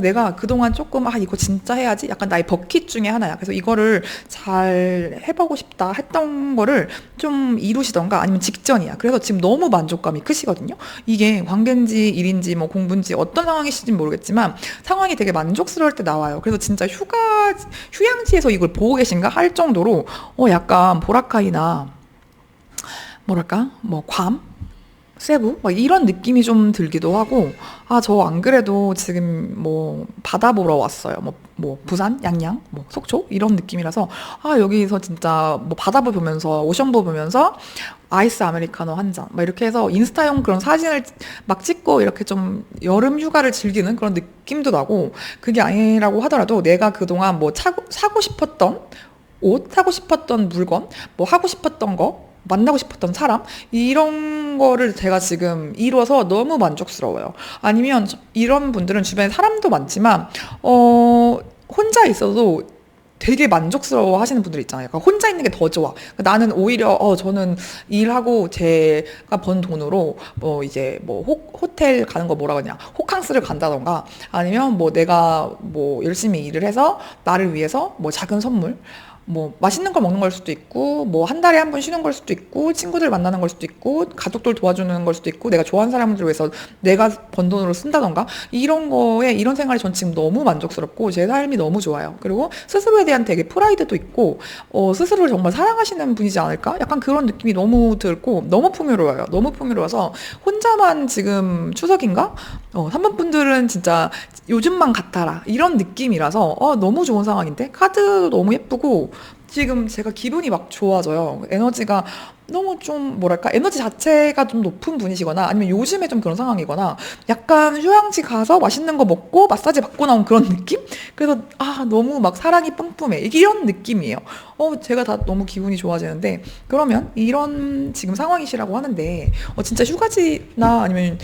내가 그동안 조금 이거 진짜 해야지, 약간 나의 버킷 중에 하나야. 그래서 이거를 잘 해보고 싶다 했던 거를 좀 이루시던가 아니면 직전이야. 그래서 지금 너무 만족감이 크시거든요. 이게 관계인지 일인지 뭐 공부인지 어떤 상황이신지 모르겠지만 상황이 되게 만족스러울 때 나와요. 그래서 진짜 휴양지에서 이걸 보고 계신가 할 정도로 약간 보라카이나 뭐랄까 뭐 괌, 세부 막 이런 느낌이 좀 들기도 하고, 저 안 그래도 지금 뭐 바다 보러 왔어요. 뭐 부산, 양양, 뭐 속초 이런 느낌이라서 여기서 진짜 뭐 바다보 보면서 오션보 보면서 아이스 아메리카노 한 잔 막 이렇게 해서 인스타용 그런 사진을 막 찍고 이렇게 좀 여름 휴가를 즐기는 그런 느낌도 나고, 그게 아니라고 하더라도 내가 그동안 뭐 사고 싶었던 옷, 사고 싶었던 물건, 뭐 하고 싶었던 거, 만나고 싶었던 사람, 이런 거를 제가 지금 이뤄서 너무 만족스러워요. 아니면 이런 분들은 주변에 사람도 많지만 혼자 있어도 되게 만족스러워 하시는 분들 있잖아요. 약간 혼자 있는 게 더 좋아. 나는 오히려 저는 일하고 제가 번 돈으로 뭐 이제 뭐 호텔 가는 거 뭐라 그러냐, 호캉스를 간다던가, 아니면 뭐 내가 뭐 열심히 일을 해서 나를 위해서 뭐 작은 선물, 뭐 맛있는 걸 먹는 걸 수도 있고, 뭐 한 달에 한 번 쉬는 걸 수도 있고, 친구들 만나는 걸 수도 있고, 가족들 도와주는 걸 수도 있고, 내가 좋아하는 사람들을 위해서 내가 번 돈으로 쓴다던가, 이런 거에 이런 생활이 전 지금 너무 만족스럽고 제 삶이 너무 좋아요. 그리고 스스로에 대한 되게 프라이드도 있고 스스로를 정말 사랑하시는 분이지 않을까? 약간 그런 느낌이 너무 들고 너무 풍요로워요. 너무 풍요로워서 혼자만 지금 추석인가? 3번 분들은 진짜 요즘만 같아라 이런 느낌이라서 너무 좋은 상황인데, 카드 너무 예쁘고 지금 제가 기분이 막 좋아져요. 에너지가 너무 좀 뭐랄까, 에너지 자체가 좀 높은 분이시거나 아니면 요즘에 좀 그런 상황이거나 약간 휴양지 가서 맛있는 거 먹고 마사지 받고 나온 그런 느낌? 그래서 너무 막 사랑이 뿜뿜해 이런 느낌이에요. 제가 다 너무 기분이 좋아지는데, 그러면 이런 지금 상황이시라고 하는데 진짜 휴가지나 아니면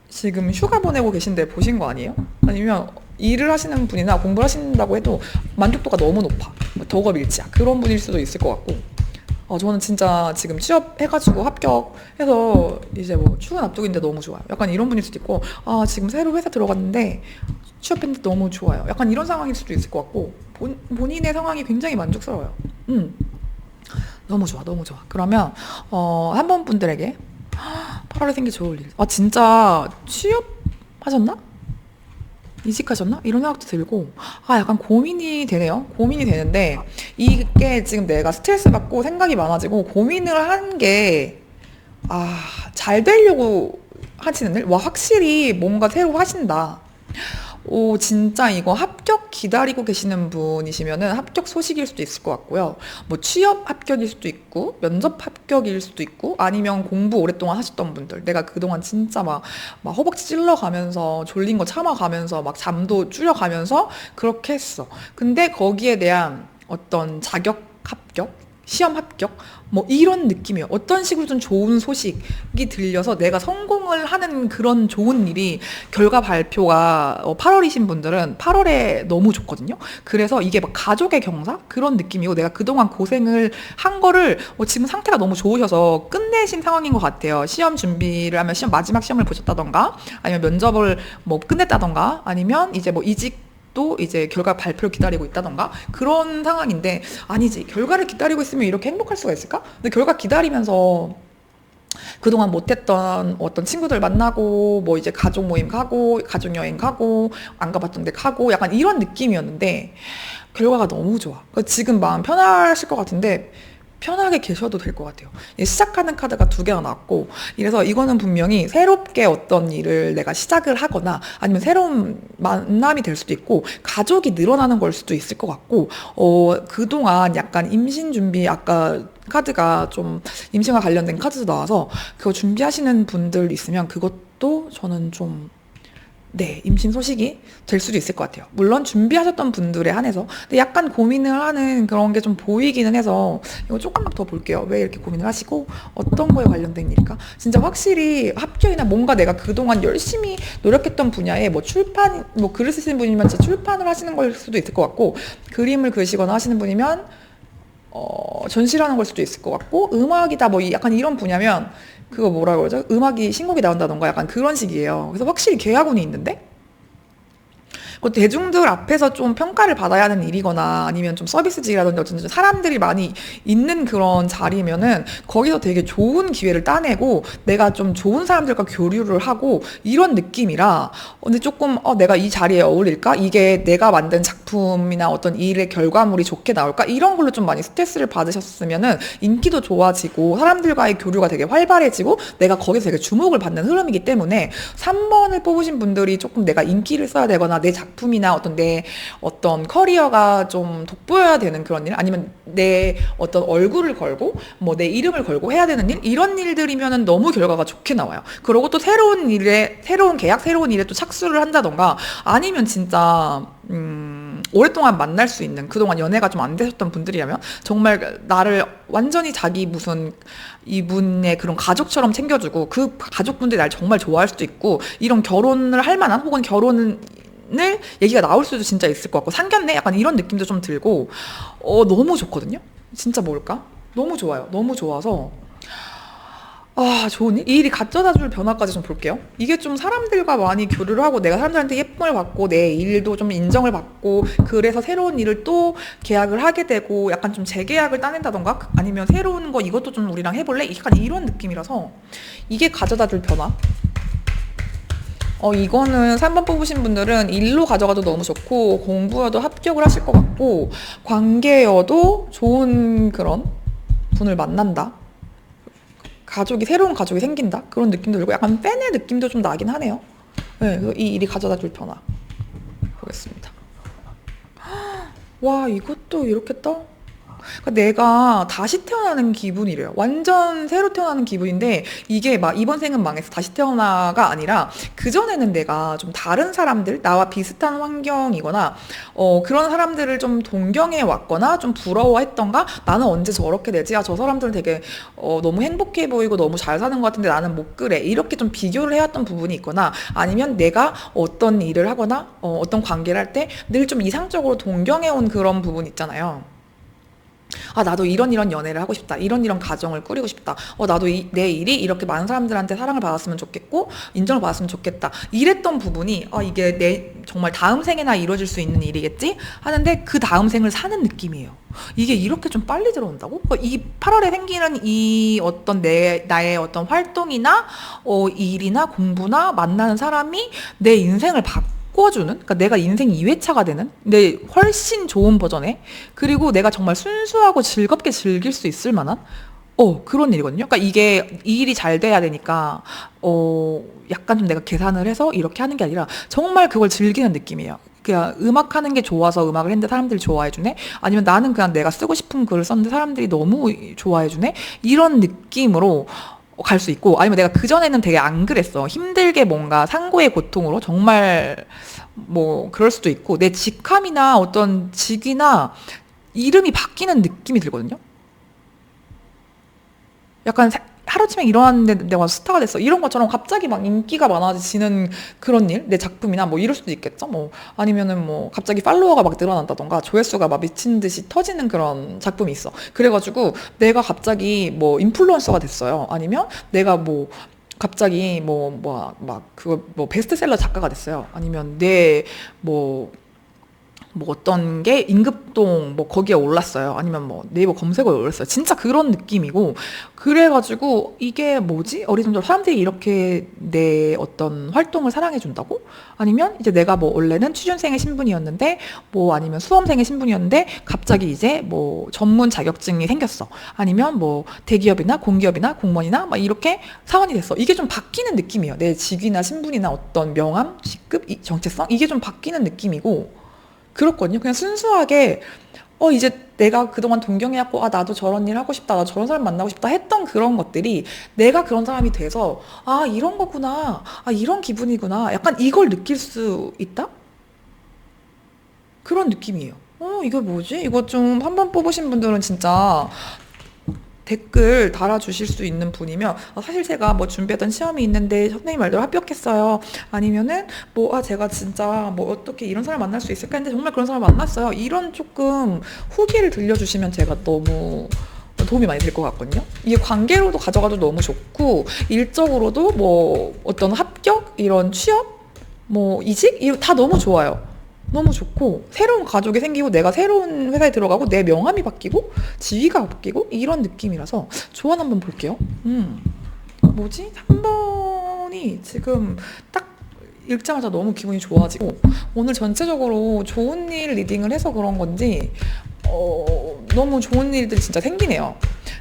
지금 휴가 보내고 계신데 보신 거 아니에요? 아니면 일을 하시는 분이나 공부를 하신다고 해도 만족도가 너무 높아. 뭐 덕업일치야. 그런 분일 수도 있을 것 같고. 저는 진짜 지금 취업해가지고 합격해서 이제 뭐 출근 앞두기인데 너무 좋아요. 약간 이런 분일 수도 있고, 지금 새로 회사 들어갔는데 취업했는데 너무 좋아요. 약간 이런 상황일 수도 있을 것 같고, 본인의 상황이 굉장히 만족스러워요. 너무 좋아, 너무 좋아. 그러면 한 번 분들에게 8월에 생기 좋을 일. 진짜 취업하셨나? 이직하셨나? 이런 생각도 들고, 약간 고민이 되네요. 고민이 되는데, 이게 지금 내가 스트레스 받고 생각이 많아지고 고민을 한 게, 잘 되려고 하시는 일? 확실히 뭔가 새로 하신다. 진짜 이거 합격 기다리고 계시는 분이시면은 합격 소식일 수도 있을 것 같고요. 뭐 취업 합격일 수도 있고, 면접 합격일 수도 있고, 아니면 공부 오랫동안 하셨던 분들. 내가 그동안 진짜 막 허벅지 찔러가면서, 졸린 거 참아가면서, 막 잠도 줄여가면서 그렇게 했어. 근데 거기에 대한 어떤 자격 합격? 시험 합격? 뭐 이런 느낌이에요. 어떤 식으로든 좋은 소식이 들려서 내가 성공을 하는 그런 좋은 일이 결과 발표가 8월이신 분들은 8월에 너무 좋거든요. 그래서 이게 막 가족의 경사? 그런 느낌이고 내가 그동안 고생을 한 거를 지금 상태가 너무 좋으셔서 끝내신 상황인 것 같아요. 시험 준비를 하면 마지막 시험을 보셨다던가 아니면 면접을 뭐 끝냈다던가 아니면 이제 뭐 이직 또 이제 결과 발표를 기다리고 있다던가 그런 상황인데 아니지 결과를 기다리고 있으면 이렇게 행복할 수가 있을까? 근데 결과 기다리면서 그동안 못했던 어떤 친구들 만나고 뭐 이제 가족 모임 가고 가족 여행 가고 안 가봤던 데 가고 약간 이런 느낌이었는데 결과가 너무 좋아. 지금 마음 편하실 것 같은데 편하게 계셔도 될 것 같아요. 시작하는 카드가 2개가 나왔고 이래서 이거는 분명히 새롭게 어떤 일을 내가 시작을 하거나 아니면 새로운 만남이 될 수도 있고 가족이 늘어나는 걸 수도 있을 것 같고 그동안 약간 임신 준비 아까 카드가 좀 임신과 관련된 카드도 나와서 그거 준비하시는 분들 있으면 그것도 저는 좀 네, 임신 소식이 될 수도 있을 것 같아요. 물론 준비하셨던 분들에 한해서. 근데 약간 고민을 하는 그런 게 좀 보이기는 해서 이거 조금 더 볼게요. 왜 이렇게 고민을 하시고 어떤 거에 관련된 일일까? 진짜 확실히 합격이나 뭔가 내가 그동안 열심히 노력했던 분야에 뭐 출판, 뭐 글을 쓰시는 분이면 진짜 출판을 하시는 걸 수도 있을 것 같고 그림을 그리시거나 하시는 분이면 전시를 하는 걸 수도 있을 것 같고 음악이다 뭐 약간 이런 분야면 그거 뭐라 그러죠? 음악이 신곡이 나온다던가 약간 그런 식이에요. 그래서 확실히 계약운이 있는데 그 대중들 앞에서 좀 평가를 받아야 하는 일이거나 아니면 좀 서비스직이라든지 어쩐지 사람들이 많이 있는 그런 자리면은 거기서 되게 좋은 기회를 따내고 내가 좀 좋은 사람들과 교류를 하고 이런 느낌이라 근데 조금 내가 이 자리에 어울릴까? 이게 내가 만든 작품이나 어떤 일의 결과물이 좋게 나올까? 이런 걸로 좀 많이 스트레스를 받으셨으면은 인기도 좋아지고 사람들과의 교류가 되게 활발해지고 내가 거기서 되게 주목을 받는 흐름이기 때문에 3번을 뽑으신 분들이 조금 내가 인기를 써야 되거나 내 작품이나 내 어떤 커리어가 좀 돋보여야 되는 그런 일 아니면 내 어떤 얼굴을 걸고 뭐 내 이름을 걸고 해야 되는 일 이런 일들이면은 너무 결과가 좋게 나와요. 그리고 또 새로운 계약 새로운 일에 또 착수를 한다던가 아니면 진짜 오랫동안 만날 수 있는 그동안 연애가 좀 안 되셨던 분들이라면 정말 나를 완전히 자기 무슨 이분의 그런 가족처럼 챙겨주고 그 가족분들이 날 정말 좋아할 수도 있고 이런 결혼을 할 만한 혹은 결혼을 얘기가 나올 수도 진짜 있을 것 같고 상견례 약간 이런 느낌도 좀 들고 너무 좋거든요. 진짜 뭘까? 너무 좋아요. 너무 좋아서 좋은 일? 이 일이 가져다 줄 변화까지 좀 볼게요. 이게 좀 사람들과 많이 교류를 하고 내가 사람들한테 예쁨을 받고 내 일도 좀 인정을 받고 그래서 새로운 일을 또 계약을 하게 되고 약간 좀 재계약을 따낸다던가 아니면 새로운 거 이것도 좀 우리랑 해볼래? 약간 이런 느낌이라서 이게 가져다 줄 변화. 이거는 3번 뽑으신 분들은 일로 가져가도 너무 좋고 공부여도 합격을 하실 것 같고 관계여도 좋은 그런 분을 만난다. 새로운 가족이 생긴다. 그런 느낌도 들고 약간 팬의 느낌도 좀 나긴 하네요. 네, 이 일이 가져다 줄 변화. 보겠습니다. 와, 이것도 이렇게 떠? 그러니까 내가 다시 태어나는 기분이래요. 완전 새로 태어나는 기분인데 이게 막 이번 생은 망해서 다시 태어나가 아니라 그전에는 내가 좀 다른 사람들 나와 비슷한 환경이거나 그런 사람들을 좀 동경해 왔거나 좀 부러워했던가 나는 언제 저렇게 되지? 저 사람들은 되게 너무 행복해 보이고 너무 잘 사는 것 같은데 나는 못 그래. 이렇게 좀 비교를 해왔던 부분이 있거나 아니면 내가 어떤 일을 하거나 어떤 관계를 할 때 늘 좀 이상적으로 동경해온 그런 부분 있잖아요. 나도 이런 연애를 하고 싶다. 이런 가정을 꾸리고 싶다. 나도 내 일이 이렇게 많은 사람들한테 사랑을 받았으면 좋겠고 인정을 받았으면 좋겠다. 이랬던 부분이 이게 내 정말 다음 생에나 이루어질 수 있는 일이겠지? 하는데 그 다음 생을 사는 느낌이에요. 이게 이렇게 좀 빨리 들어온다고? 이 8월에 생기는 이 어떤 나의 어떤 활동이나 일이나 공부나 만나는 사람이 내 인생을 바꿔주는, 그러니까 내가 인생 2회차가 되는, 내 훨씬 좋은 버전의, 그리고 내가 정말 순수하고 즐겁게 즐길 수 있을 만한 그런 일이거든요. 그러니까 이 일이 잘 돼야 되니까 약간 좀 내가 계산을 해서 이렇게 하는 게 아니라 정말 그걸 즐기는 느낌이에요. 그냥 음악 하는 게 좋아서 음악을 했는데 사람들이 좋아해주네? 아니면 나는 그냥 내가 쓰고 싶은 글을 썼는데 사람들이 너무 좋아해주네? 이런 느낌으로 갈 수 있고, 아니면 내가 그전에는 되게 안 그랬어. 힘들게 뭔가 상고의 고통으로 정말 뭐 그럴 수도 있고, 내 직함이나 어떤 직이나 이름이 바뀌는 느낌이 들거든요. 약간 하루아침에 일어났는데 내가 스타가 됐어. 이런 것처럼 갑자기 막 인기가 많아지는 그런 일? 내 작품이나 뭐 이럴 수도 있겠죠? 뭐 아니면은 뭐 갑자기 팔로워가 막 늘어난다던가 조회수가 막 미친 듯이 터지는 그런 작품이 있어. 그래가지고 내가 갑자기 뭐 인플루언서가 됐어요. 아니면 내가 뭐 갑자기 막 그거 뭐 베스트셀러 작가가 됐어요. 아니면 뭐 어떤 게 임급동 뭐 거기에 올랐어요. 아니면 뭐 네이버 검색어에 올랐어요. 진짜 그런 느낌이고 그래가지고 이게 뭐지? 어리둥절 사람들이 이렇게 내 어떤 활동을 사랑해 준다고? 아니면 이제 내가 뭐 원래는 취준생의 신분이었는데 뭐 아니면 수험생의 신분이었는데 갑자기 이제 뭐 전문 자격증이 생겼어. 아니면 뭐 대기업이나 공기업이나 공무원이나 막 이렇게 사원이 됐어. 이게 좀 바뀌는 느낌이에요. 내 직위나 신분이나 어떤 명함, 직급, 정체성 이게 좀 바뀌는 느낌이고 그렇거든요. 그냥 순수하게 이제 내가 그동안 동경해왔고 나도 저런 일 하고 싶다. 나 저런 사람 만나고 싶다 했던 그런 것들이 내가 그런 사람이 돼서 이런 거구나. 이런 기분이구나. 약간 이걸 느낄 수 있다? 그런 느낌이에요. 이거 뭐지? 이거 좀 한번 뽑으신 분들은 진짜 댓글 달아주실 수 있는 분이면 사실 제가 뭐 준비했던 시험이 있는데 선생님 말대로 합격했어요. 아니면은 뭐 제가 진짜 뭐 어떻게 이런 사람 만날 수 있을까 했는데 정말 그런 사람 만났어요. 이런 조금 후기를 들려주시면 제가 너무 도움이 많이 될 것 같거든요. 이게 관계로도 가져가도 너무 좋고 일적으로도 뭐 어떤 합격 이런 취업 뭐 이직 이거 다 너무 좋아요. 너무 좋고 새로운 가족이 생기고 내가 새로운 회사에 들어가고 내 명함이 바뀌고 지위가 바뀌고 이런 느낌이라서 조언 한번 볼게요. 뭐지? 3번이 지금 딱 읽자마자 너무 기분이 좋아지고 오늘 전체적으로 좋은 일 리딩을 해서 그런 건지 너무 좋은 일들이 진짜 생기네요.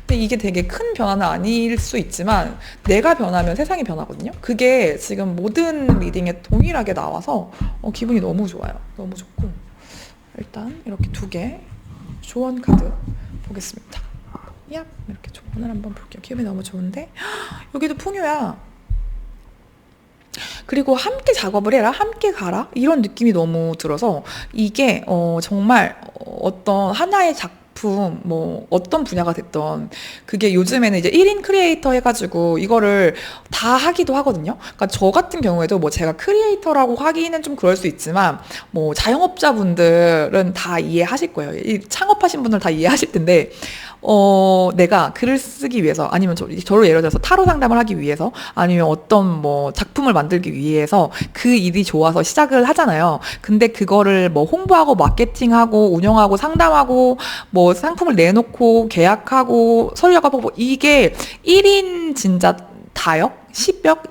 근데 이게 되게 큰 변화는 아닐 수 있지만 내가 변하면 세상이 변하거든요. 그게 지금 모든 리딩에 동일하게 나와서 기분이 너무 좋아요. 너무 좋고 일단 이렇게 2개 조언 카드 보겠습니다. 야 이렇게 조언을 한번 볼게요. 기분이 너무 좋은데 여기도 풍요야. 그리고 함께 작업을 해라, 함께 가라 이런 느낌이 너무 들어서 이게 정말 어떤 하나의 작품 뭐 어떤 분야가 됐던 그게 요즘에는 이제 1인 크리에이터 해가지고 이거를 다 하기도 하거든요. 그러니까 저 같은 경우에도 뭐 제가 크리에이터라고 하기는 좀 그럴 수 있지만 뭐 자영업자분들은 다 이해하실 거예요. 이 창업하신 분들 다 이해하실 텐데 내가 글을 쓰기 위해서 아니면 저로 예를 들어서 타로 상담을 하기 위해서 아니면 어떤 뭐 작품을 만들기 위해서 그 일이 좋아서 시작을 하잖아요. 근데 그거를 뭐 홍보하고 마케팅하고 운영하고 상담하고 뭐 상품을 내놓고 계약하고 서류 작업하고 이게 1인 진짜 다역, 10역,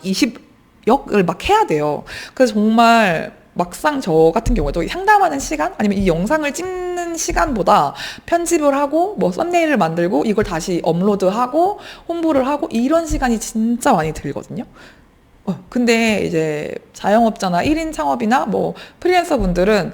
20역을 막 해야 돼요. 그래서 정말 막상 저 같은 경우에도 상담하는 시간 아니면 이 영상을 찍는 시간보다 편집을 하고 뭐 썸네일을 만들고 이걸 다시 업로드하고 홍보를 하고 이런 시간이 진짜 많이 들거든요. 근데 이제 자영업자나 1인 창업이나 뭐 프리랜서 분들은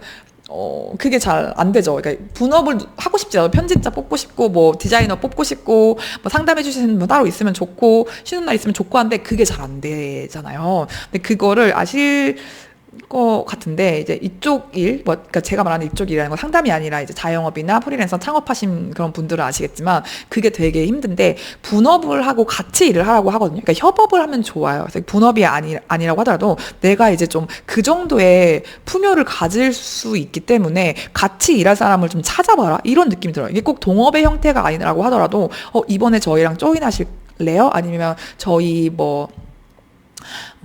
그게 잘 안 되죠. 그러니까 분업을 하고 싶지 않아요. 편집자 뽑고 싶고, 뭐 디자이너 뽑고 싶고, 뭐 상담해 주시는 분 따로 있으면 좋고, 쉬는 날 있으면 좋고 한데 그게 잘 안 되잖아요. 근데 그거를 아실 것 같은데 이제 이쪽 일, 뭐 그러니까 제가 말하는 이쪽 일이라는 건 상담이 아니라 이제 자영업이나 프리랜서 창업하신 그런 분들은 아시겠지만 그게 되게 힘든데 분업을 하고 같이 일을 하라고 하거든요. 그러니까 협업을 하면 좋아요. 그래서 분업이 아니라고 하더라도 내가 이제 좀 그 정도의 풍요를 가질 수 있기 때문에 같이 일할 사람을 좀 찾아봐라 이런 느낌이 들어요. 이게 꼭 동업의 형태가 아니라고 하더라도 이번에 저희랑 조인하실래요? 아니면 저희 뭐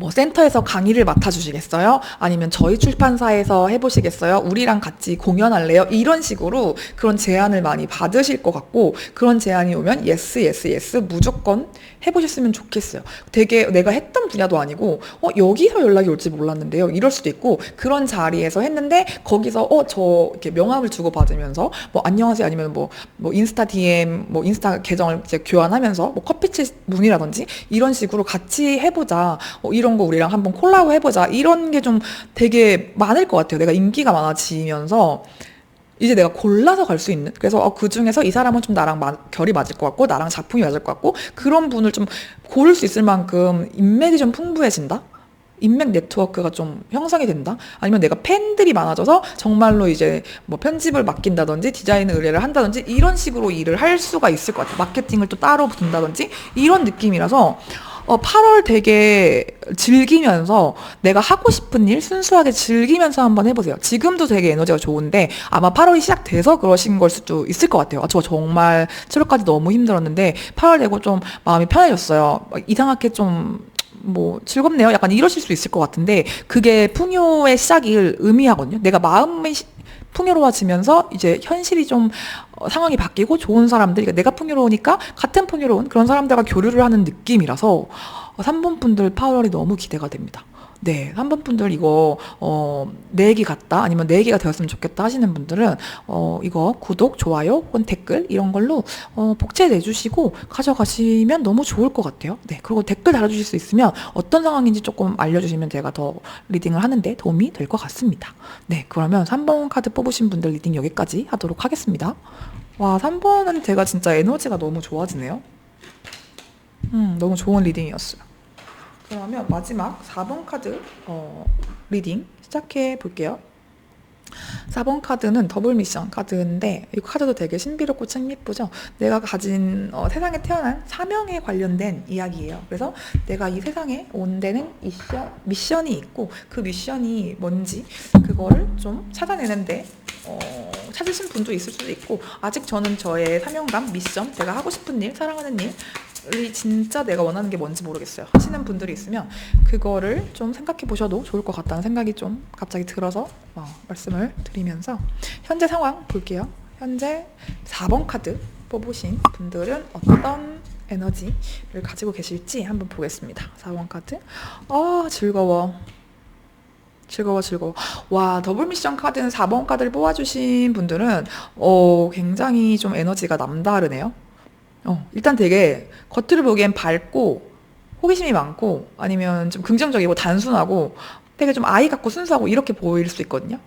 센터에서 강의를 맡아주시겠어요? 아니면 저희 출판사에서 해보시겠어요? 우리랑 같이 공연할래요? 이런 식으로 그런 제안을 많이 받으실 것 같고 그런 제안이 오면 예스 예스 예스 무조건 해보셨으면 좋겠어요. 되게 내가 했던 분야도 아니고 여기서 연락이 올지 몰랐는데요. 이럴 수도 있고 그런 자리에서 했는데 거기서 저 이렇게 명함을 주고 받으면서 뭐 안녕하세요 아니면 뭐 인스타 DM 뭐 인스타 계정을 이제 교환하면서 뭐 커피챗 문이라든지 이런 식으로 같이 해보자. 이런 거 우리랑 한번 콜라보 해보자. 이런 게 좀 되게 많을 것 같아요. 내가 인기가 많아지면서 이제 내가 골라서 갈 수 있는. 그래서 그 중에서 이 사람은 좀 나랑 결이 맞을 것 같고 나랑 작품이 맞을 것 같고 그런 분을 좀 고를 수 있을 만큼 인맥이 좀 풍부해진다. 인맥 네트워크가 좀 형성이 된다? 아니면 내가 팬들이 많아져서 정말로 이제 뭐 편집을 맡긴다든지 디자인 의뢰를 한다든지 이런 식으로 일을 할 수가 있을 것 같아요. 마케팅을 또 따로 둔다든지 이런 느낌이라서 8월 되게 즐기면서 내가 하고 싶은 일 순수하게 즐기면서 한번 해보세요. 지금도 되게 에너지가 좋은데 아마 8월이 시작돼서 그러신 걸 수도 있을 것 같아요. 저 정말 7월까지 너무 힘들었는데 8월 되고 좀 마음이 편해졌어요. 이상하게 좀 뭐 즐겁네요. 약간 이러실 수 있을 것 같은데 그게 풍요의 시작을 의미하거든요. 내가 마음이 풍요로워지면서 이제 현실이 좀 상황이 바뀌고 좋은 사람들, 그러니까 내가 풍요로우니까 같은 풍요로운 그런 사람들과 교류를 하는 느낌이라서 3번 분들 8월이 너무 기대가 됩니다. 네, 3번 분들 이거 내 얘기 같다 아니면 내 얘기가 되었으면 좋겠다 하시는 분들은 이거 구독, 좋아요 혹은 댓글 이런 걸로 복제 내주시고 가져가시면 너무 좋을 것 같아요. 네, 그리고 댓글 달아주실 수 있으면 어떤 상황인지 조금 알려주시면 제가 더 리딩을 하는데 도움이 될 것 같습니다. 네, 그러면 3번 카드 뽑으신 분들 리딩 여기까지 하도록 하겠습니다. 와, 3번은 제가 진짜 에너지가 너무 좋아지네요. 너무 좋은 리딩이었어요. 그러면 마지막 4번 카드 리딩 시작해 볼게요. 4번 카드는 더블 미션 카드인데 이 카드도 되게 신비롭고 참 예쁘죠. 내가 가진 세상에 태어난 사명에 관련된 이야기예요. 그래서 내가 이 세상에 온 데는 미션이 있고 그 미션이 뭔지 그거를 좀 찾아내는데 찾으신 분도 있을 수도 있고 아직 저는 저의 사명감, 미션, 내가 하고 싶은 일, 사랑하는 일이 진짜 내가 원하는 게 뭔지 모르겠어요 하시는 분들이 있으면 그거를 좀 생각해 보셔도 좋을 것 같다는 생각이 좀 갑자기 들어서 말씀을 드리면서 현재 상황 볼게요. 현재 4번 카드 뽑으신 분들은 어떤 에너지를 가지고 계실지 한번 보겠습니다. 4번 카드 즐거워. 와, 더블 미션 카드는 4번 카드를 뽑아주신 분들은 굉장히 좀 에너지가 남다르네요. 일단 되게 겉으로 보기엔 밝고 호기심이 많고 아니면 좀 긍정적이고 단순하고 되게 좀 아이 같고 순수하고 이렇게 보일 수 있거든요.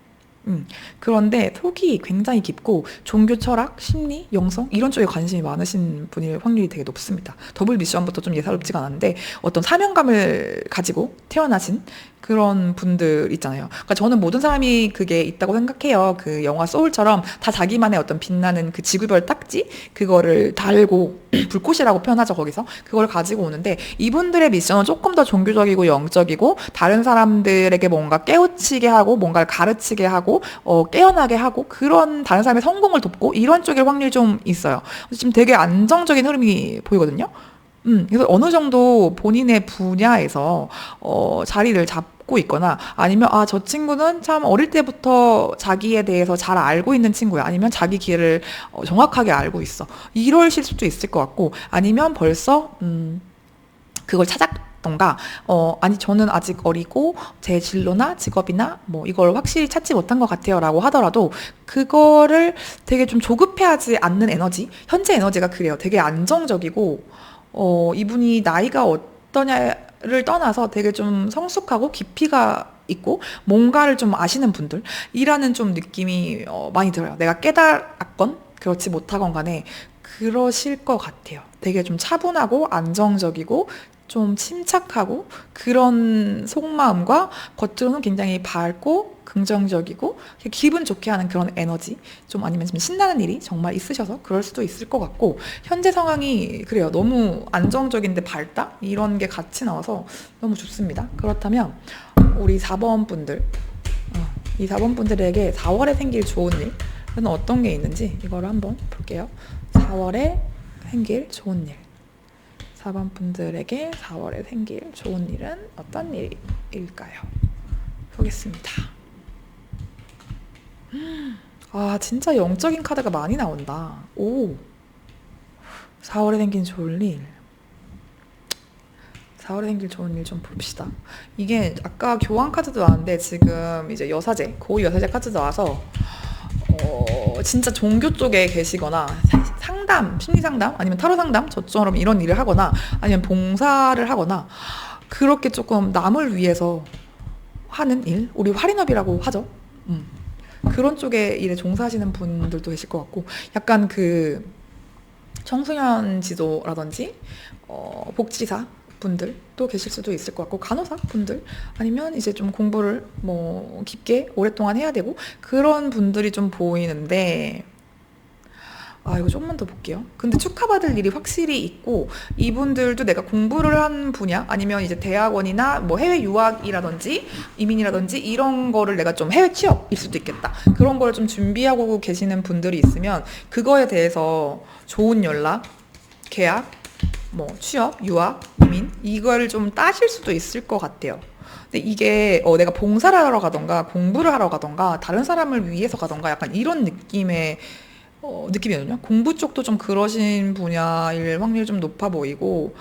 그런데 속이 굉장히 깊고 종교 철학, 심리, 영성 이런 쪽에 관심이 많으신 분일 확률이 되게 높습니다. 더블 미션부터 좀 예사롭지가 않은데 어떤 사명감을 가지고 태어나신 그런 분들 있잖아요. 그러니까 저는 모든 사람이 그게 있다고 생각해요. 그 영화 소울처럼 다 자기만의 어떤 빛나는 그 지구별 딱지 그거를 달고 불꽃이라고 표현하죠. 거기서 그걸 가지고 오는데 이분들의 미션은 조금 더 종교적이고 영적이고 다른 사람들에게 뭔가 깨우치게 하고 뭔가를 가르치게 하고 깨어나게 하고 그런 다른 사람의 성공을 돕고 이런 쪽일 확률이 좀 있어요. 지금 되게 안정적인 흐름이 보이거든요. 그래서 어느 정도 본인의 분야에서 자리를 잡고 있거나 아니면 저 친구는 참 어릴 때부터 자기에 대해서 잘 알고 있는 친구야. 아니면 자기 길을 정확하게 알고 있어. 이러실 수도 있을 것 같고 아니면 벌써 그걸 찾았던가 아니 저는 아직 어리고 제 진로나 직업이나 뭐 이걸 확실히 찾지 못한 것 같아요 라고 하더라도 그거를 되게 좀 조급해하지 않는 에너지 현재 에너지가 그래요. 되게 안정적이고 이분이 나이가 어떠냐를 떠나서 되게 좀 성숙하고 깊이가 있고 뭔가를 좀 아시는 분들이라는 좀 느낌이 많이 들어요. 내가 깨달았건 그렇지 못하건 간에 그러실 것 같아요. 되게 좀 차분하고 안정적이고 좀 침착하고 그런 속마음과 겉으로는 굉장히 밝고 긍정적이고 기분 좋게 하는 그런 에너지 좀 아니면 좀 신나는 일이 정말 있으셔서 그럴 수도 있을 것 같고 현재 상황이 그래요. 너무 안정적인데 밝다? 이런 게 같이 나와서 너무 좋습니다. 그렇다면 우리 4번 분들 이 4번 분들에게 4월에 생길 좋은 일은 어떤 게 있는지 이거를 한번 볼게요. 4월에 생길 좋은 일 4번 분들에게 4월에 생길 좋은 일은 어떤 일일까요? 보겠습니다. 진짜 영적인 카드가 많이 나온다. 4월에 생긴 좋은 일. 4월에 생길 좋은 일 좀 봅시다. 이게 아까 교환 카드도 나왔는데 지금 이제 여사제, 고위 여사제 카드도 나와서 진짜 종교 쪽에 계시거나 상담, 심리 상담 아니면 타로 상담 저처럼 이런 일을 하거나 아니면 봉사를 하거나 그렇게 조금 남을 위해서 하는 일, 우리 활인업이라고 하죠. 그런 쪽에 일에 종사하시는 분들도 계실 것 같고 약간 그 청소년 지도라든지 복지사 분들도 계실 수도 있을 것 같고, 간호사 분들, 아니면 이제 좀 공부를 뭐 깊게 오랫동안 해야 되고 그런 분들이 좀 보이는데, 이거 조금만 더 볼게요. 근데 축하받을 일이 확실히 있고, 이분들도 내가 공부를 한 분야, 아니면 이제 대학원이나 뭐 해외 유학이라든지 이민이라든지 이런 거를 내가 좀 해외 취업일 수도 있겠다. 그런 걸 좀 준비하고 계시는 분들이 있으면 그거에 대해서 좋은 연락, 계약, 뭐 취업, 유학, 이민 이걸 좀 따실 수도 있을 것 같아요. 근데 이게 내가 봉사를 하러 가던가 공부를 하러 가던가 다른 사람을 위해서 가던가 약간 이런 느낌의 느낌이거든요. 공부 쪽도 좀 그러신 분야일 확률이 좀 높아 보이고,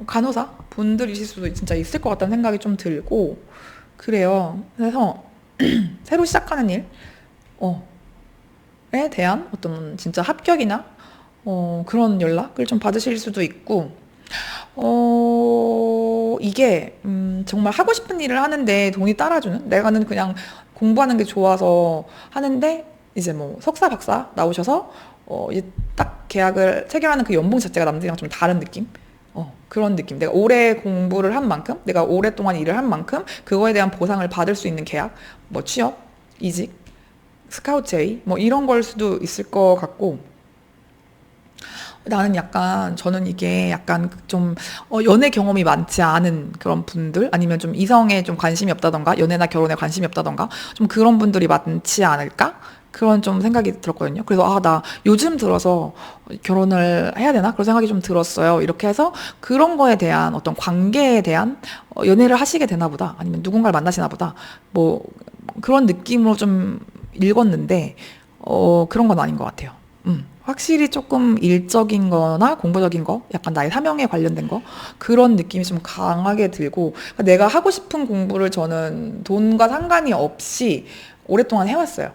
간호사 분들이실 수도 진짜 있을 것 같다는 생각이 좀 들고, 그래요. 그래서 새로 시작하는 일에 대한 어떤 진짜 합격이나 그런 연락을 좀 받으실 수도 있고, 이게 정말 하고 싶은 일을 하는데 돈이 따라주는, 내가는 그냥 공부하는 게 좋아서 하는데 이제 뭐 석사 박사 나오셔서 이제 딱 계약을 체결하는 그 연봉 자체가 남들이랑 좀 다른 느낌. 그런 느낌. 내가 오래 공부를 한 만큼, 내가 오랫동안 일을 한 만큼 그거에 대한 보상을 받을 수 있는 계약, 뭐 취업, 이직, 스카우트 제의, 뭐 이런 걸 수도 있을 것 같고, 저는 이게 약간 좀, 연애 경험이 많지 않은 그런 분들, 아니면 좀 이성에 좀 관심이 없다던가, 연애나 결혼에 관심이 없다던가, 좀 그런 분들이 많지 않을까? 그런 좀 생각이 들었거든요. 그래서, 나 요즘 들어서 결혼을 해야 되나? 그런 생각이 좀 들었어요. 이렇게 해서 그런 거에 대한 어떤 관계에 대한 연애를 하시게 되나 보다. 아니면 누군가를 만나시나 보다. 뭐, 그런 느낌으로 좀 읽었는데, 그런 건 아닌 것 같아요. 확실히 조금 일적인 거나 공부적인 거, 약간 나의 사명에 관련된 거, 그런 느낌이 좀 강하게 들고, 그러니까 내가 하고 싶은 공부를 저는 돈과 상관이 없이 오랫동안 해왔어요.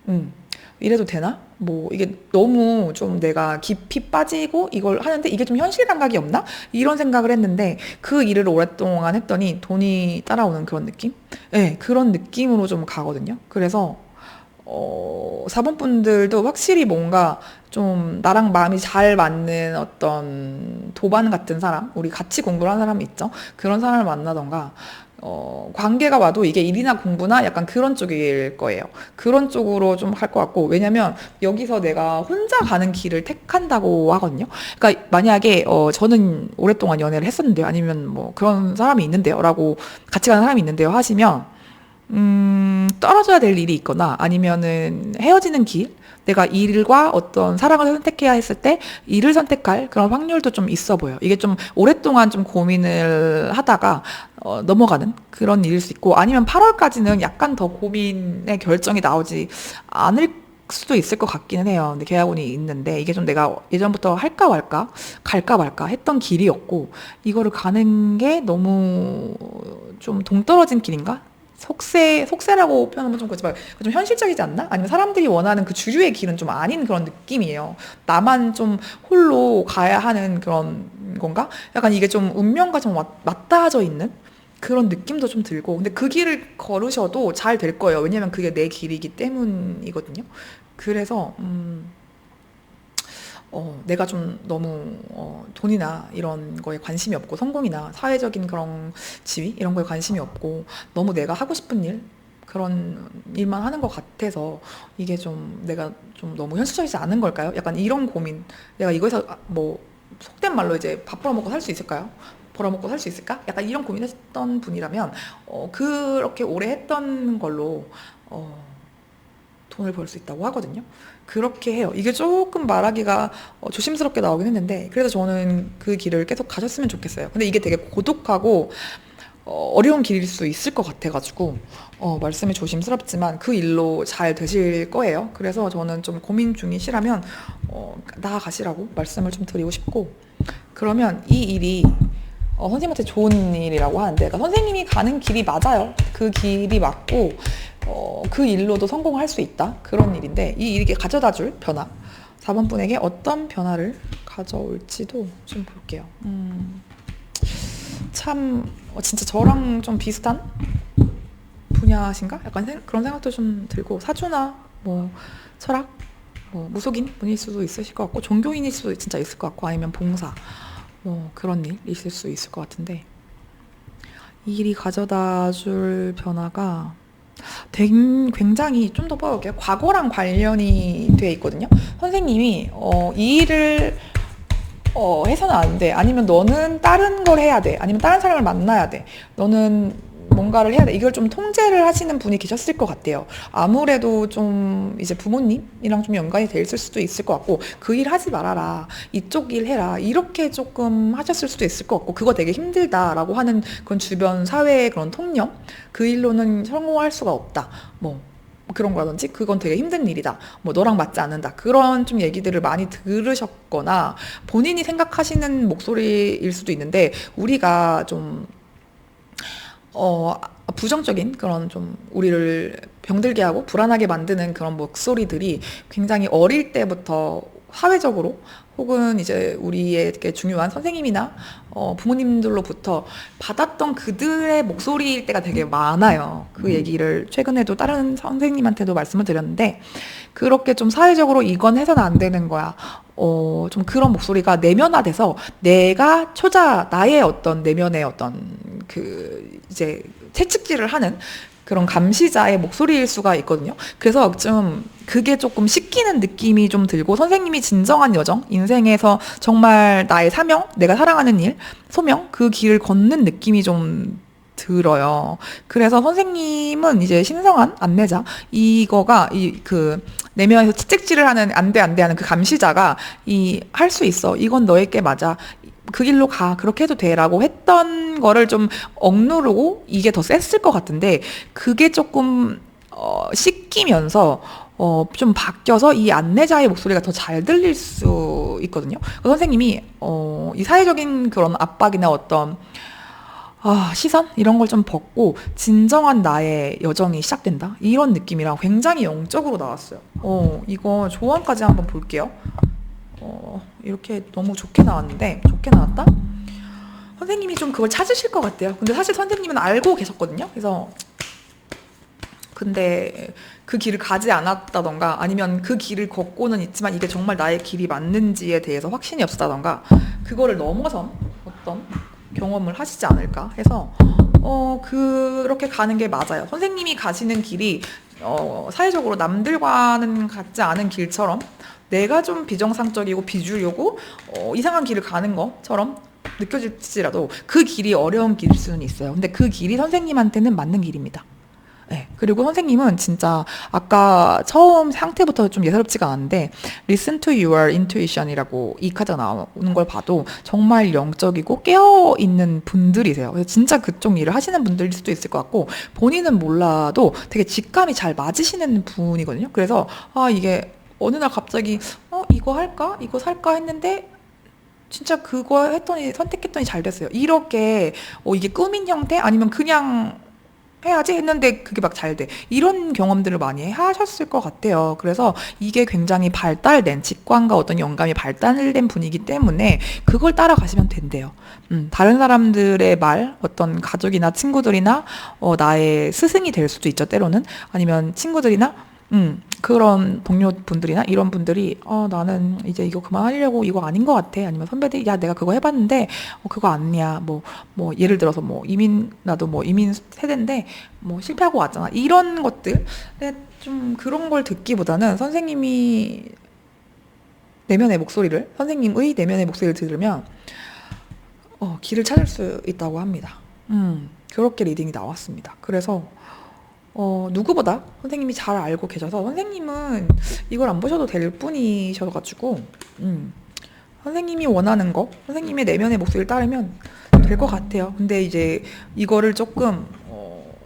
음, 이래도 되나? 뭐, 이게 너무 좀 내가 깊이 빠지고 이걸 하는데 이게 좀 현실 감각이 없나? 이런 생각을 했는데 그 일을 오랫동안 했더니 돈이 따라오는 그런 느낌? 네, 그런 느낌으로 좀 가거든요. 그래서 4번 분들도 확실히 뭔가 좀 나랑 마음이 잘 맞는 어떤 도반 같은 사람, 우리 같이 공부를 하는 사람이 있죠. 그런 사람을 만나던가, 관계가 와도 이게 일이나 공부나 약간 그런 쪽일 거예요. 그런 쪽으로 좀 할 것 같고, 왜냐면 여기서 내가 혼자 가는 길을 택한다고 하거든요. 그러니까 만약에, 저는 오랫동안 연애를 했었는데요. 아니면 뭐 그런 사람이 있는데요. 라고 같이 가는 사람이 있는데요. 하시면, 떨어져야 될 일이 있거나 아니면은 헤어지는 길, 내가 일과 어떤 사랑을 선택해야 했을 때 일을 선택할 그런 확률도 좀 있어 보여. 이게 좀 오랫동안 좀 고민을 하다가 넘어가는 그런 일일 수 있고, 아니면 8월까지는 약간 더 고민의 결정이 나오지 않을 수도 있을 것 같기는 해요. 근데 계약운이 있는데 이게 좀 내가 예전부터 할까 말까, 갈까 말까 했던 길이었고, 이거를 가는 게 너무 좀 동떨어진 길인가? 속세라고 표현하면 좀 그렇지 말고 좀 현실적이지 않나? 아니면 사람들이 원하는 그 주류의 길은 좀 아닌 그런 느낌이에요. 나만 좀 홀로 가야 하는 그런 건가? 약간 이게 좀 운명과 좀 맞닿아져 있는 그런 느낌도 좀 들고, 근데 그 길을 걸으셔도 잘 될 거예요. 왜냐면 그게 내 길이기 때문이거든요. 그래서 내가 좀 너무 돈이나 이런 거에 관심이 없고, 성공이나 사회적인 그런 지위 이런 거에 관심이 없고, 너무 내가 하고 싶은 일, 그런 일만 하는 것 같아서 이게 좀 내가 좀 너무 현실적이지 않은 걸까요? 약간 이런 고민. 내가 이거에서 뭐 속된 말로 이제 밥 벌어먹고 살 수 있을까요? 벌어먹고 살 수 있을까? 약간 이런 고민했던 분이라면 그렇게 오래 했던 걸로 돈을 벌 수 있다고 하거든요. 그렇게 해요. 이게 조금 말하기가 조심스럽게 나오긴 했는데, 그래서 저는 그 길을 계속 가셨으면 좋겠어요. 근데 이게 되게 고독하고 어려운 길일 수 있을 것 같아가지고 말씀이 조심스럽지만 그 일로 잘 되실 거예요. 그래서 저는 좀 고민 중이시라면 나아가시라고 말씀을 좀 드리고 싶고, 그러면 이 일이 선생님한테 좋은 일이라고 하는데, 그러니까 선생님이 가는 길이 맞아요. 그 길이 맞고 그 일로도 성공할 수 있다. 그런 일인데, 이 일이 가져다줄 변화, 4번 분에게 어떤 변화를 가져올지도 좀 볼게요. 참 진짜 저랑 좀 비슷한 분야신가? 약간 그런 생각도 좀 들고, 사주나 뭐 철학, 뭐 무속인 분일 수도 있으실 것 같고, 종교인일 수도 진짜 있을 것 같고, 아니면 봉사, 뭐 그런 일 있을 수 있을 것 같은데, 이 일이 가져다 줄 변화가 굉장히 좀 더 볼게요. 과거랑 관련이 돼 있거든요. 선생님이 이 일을 해서는 안 돼. 아니면 너는 다른 걸 해야 돼. 아니면 다른 사람을 만나야 돼. 너는 뭔가를 해야 돼. 이걸 좀 통제를 하시는 분이 계셨을 것 같아요. 아무래도 좀 이제 부모님이랑 좀 연관이 돼 있을 수도 있을 것 같고, 그 일 하지 말아라. 이쪽 일 해라. 이렇게 조금 하셨을 수도 있을 것 같고, 그거 되게 힘들다라고 하는 그런 주변 사회의 그런 통념? 그 일로는 성공할 수가 없다. 뭐, 그런 거라든지 그건 되게 힘든 일이다. 뭐 너랑 맞지 않는다. 그런 좀 얘기들을 많이 들으셨거나 본인이 생각하시는 목소리일 수도 있는데, 우리가 좀 부정적인 그런 좀 우리를 병들게 하고 불안하게 만드는 그런 목소리들이 굉장히 어릴 때부터 사회적으로 혹은 이제 우리에게 중요한 선생님이나 부모님들로부터 받았던 그들의 목소리일 때가 되게 많아요. 그 얘기를 최근에도 다른 선생님한테도 말씀을 드렸는데, 그렇게 좀 사회적으로 이건 해서는 안 되는 거야. 좀 그런 목소리가 내면화돼서 나의 어떤 내면의 어떤 이제 채찍질을 하는 그런 감시자의 목소리일 수가 있거든요. 그래서 좀 그게 조금 씻기는 느낌이 좀 들고, 선생님이 진정한 여정, 인생에서 정말 나의 사명, 내가 사랑하는 일, 소명, 그 길을 걷는 느낌이 좀 들어요. 그래서 선생님은 이제 신성한 안내자, 이거가 내면에서 채찍질을 하는 안 돼 하는 그 감시자가 할 수 있어. 이건 너에게 맞아. 그 길로 가. 그렇게 해도 돼라고 했던 거를 좀 억누르고 이게 더 셌을 것 같은데, 그게 조금 씻기면서 좀 바뀌어서 이 안내자의 목소리가 더 잘 들릴 수 있거든요. 선생님이 이 사회적인 그런 압박이나 어떤 시선? 이런 걸 좀 벗고 진정한 나의 여정이 시작된다. 이런 느낌이랑 굉장히 영적으로 나왔어요. 이거 조언까지 한번 볼게요. 이렇게 너무 좋게 나왔는데, 좋게 나왔다? 선생님이 좀 그걸 찾으실 것 같아요. 근데 사실 선생님은 알고 계셨거든요. 그래서 근데 그 길을 가지 않았다던가, 아니면 그 길을 걷고는 있지만 이게 정말 나의 길이 맞는지에 대해서 확신이 없었다던가, 그거를 넘어선 어떤 경험을 하시지 않을까 해서 그렇게 가는 게 맞아요. 선생님이 가시는 길이 사회적으로 남들과는 같지 않은 길처럼, 내가 좀 비정상적이고 비주류고 이상한 길을 가는 것처럼 느껴질지라도 그 길이 어려운 길일 수는 있어요. 근데 그 길이 선생님한테는 맞는 길입니다. 네. 그리고 선생님은 진짜 아까 처음 상태부터 좀 예사롭지가 않은데, Listen to your intuition이라고 이 카드가 나오는 걸 봐도 정말 영적이고 깨어있는 분들이세요. 그래서 진짜 그쪽 일을 하시는 분들일 수도 있을 것 같고, 본인은 몰라도 되게 직감이 잘 맞으시는 분이거든요. 그래서 이게 어느 날 갑자기 이거 할까? 이거 살까? 했는데 진짜 그거 선택했더니 잘 됐어요. 이렇게 이게 꾸민 형태? 아니면 그냥 해야지 했는데 그게 막 잘 돼. 이런 경험들을 많이 하셨을 것 같아요. 그래서 이게 굉장히 발달된, 직관과 어떤 영감이 발달된 분이기 때문에 그걸 따라가시면 된대요. 다른 사람들의 말, 어떤 가족이나 친구들이나 나의 스승이 될 수도 있죠, 때로는. 아니면 친구들이나 그런 동료분들이나 이런 분들이 나는 이제 이거 그만하려고, 이거 아닌 것 같아. 아니면 선배들이 야 내가 그거 해봤는데 그거 아니야. 뭐 예를 들어서 나도 이민 세대인데 실패하고 왔잖아. 이런 것들. 근데 좀 그런 걸 듣기보다는 선생님의 내면의 목소리를 들으면 길을 찾을 수 있다고 합니다. 그렇게 리딩이 나왔습니다. 그래서 누구보다 선생님이 잘 알고 계셔서, 선생님은 이걸 안 보셔도 될 뿐이셔가지고, 선생님이 원하는 거, 선생님의 내면의 목소리를 따르면 될 것 같아요. 근데 이제 이거를 조금,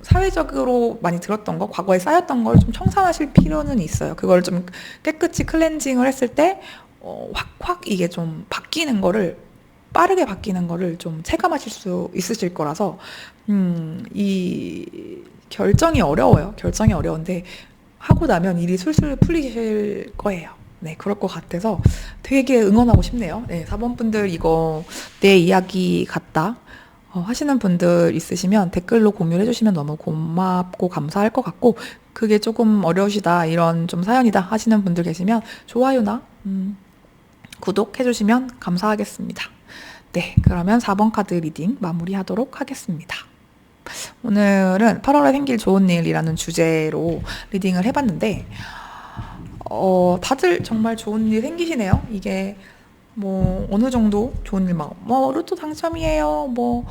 사회적으로 많이 들었던 거, 과거에 쌓였던 걸 좀 청산하실 필요는 있어요. 그걸 좀 깨끗이 클렌징을 했을 때, 확 이게 좀 빠르게 바뀌는 거를 좀 체감하실 수 있으실 거라서, 이 결정이 어려워요. 결정이 어려운데 하고 나면 일이 술술 풀리실 거예요. 네, 그럴 것 같아서 되게 응원하고 싶네요. 네, 4번 분들 이거 내 이야기 같다 하시는 분들 있으시면 댓글로 공유해 주시면 너무 고맙고 감사할 것 같고, 그게 조금 어려우시다, 이런 좀 사연이다 하시는 분들 계시면 좋아요나 구독해 주시면 감사하겠습니다. 네, 그러면 4번 카드 리딩 마무리하도록 하겠습니다. 오늘은 8월에 생길 좋은 일이라는 주제로 리딩을 해봤는데, 다들 정말 좋은 일 생기시네요. 이게 뭐 어느 정도 좋은 일 뭐 로또 당첨이에요. 뭐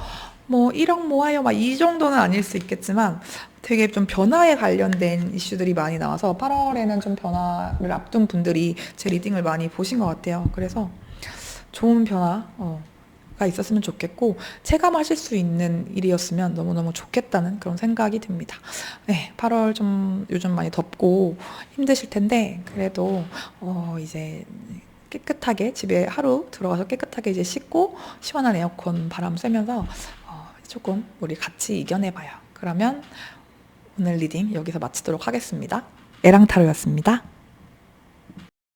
1억 모아요. 막 이 정도는 아닐 수 있겠지만 되게 좀 변화에 관련된 이슈들이 많이 나와서 8월에는 좀 변화를 앞둔 분들이 제 리딩을 많이 보신 것 같아요. 그래서 좋은 변화가 있었으면 좋겠고 체감하실 수 있는 일이었으면 너무너무 좋겠다는 그런 생각이 듭니다. 네, 8월 좀 요즘 많이 덥고 힘드실 텐데 그래도 이제 깨끗하게 집에 하루 들어가서 깨끗하게 이제 씻고 시원한 에어컨 바람 쐬면서 조금 우리 같이 이겨내봐요. 그러면 오늘 리딩 여기서 마치도록 하겠습니다. 에랑타로였습니다.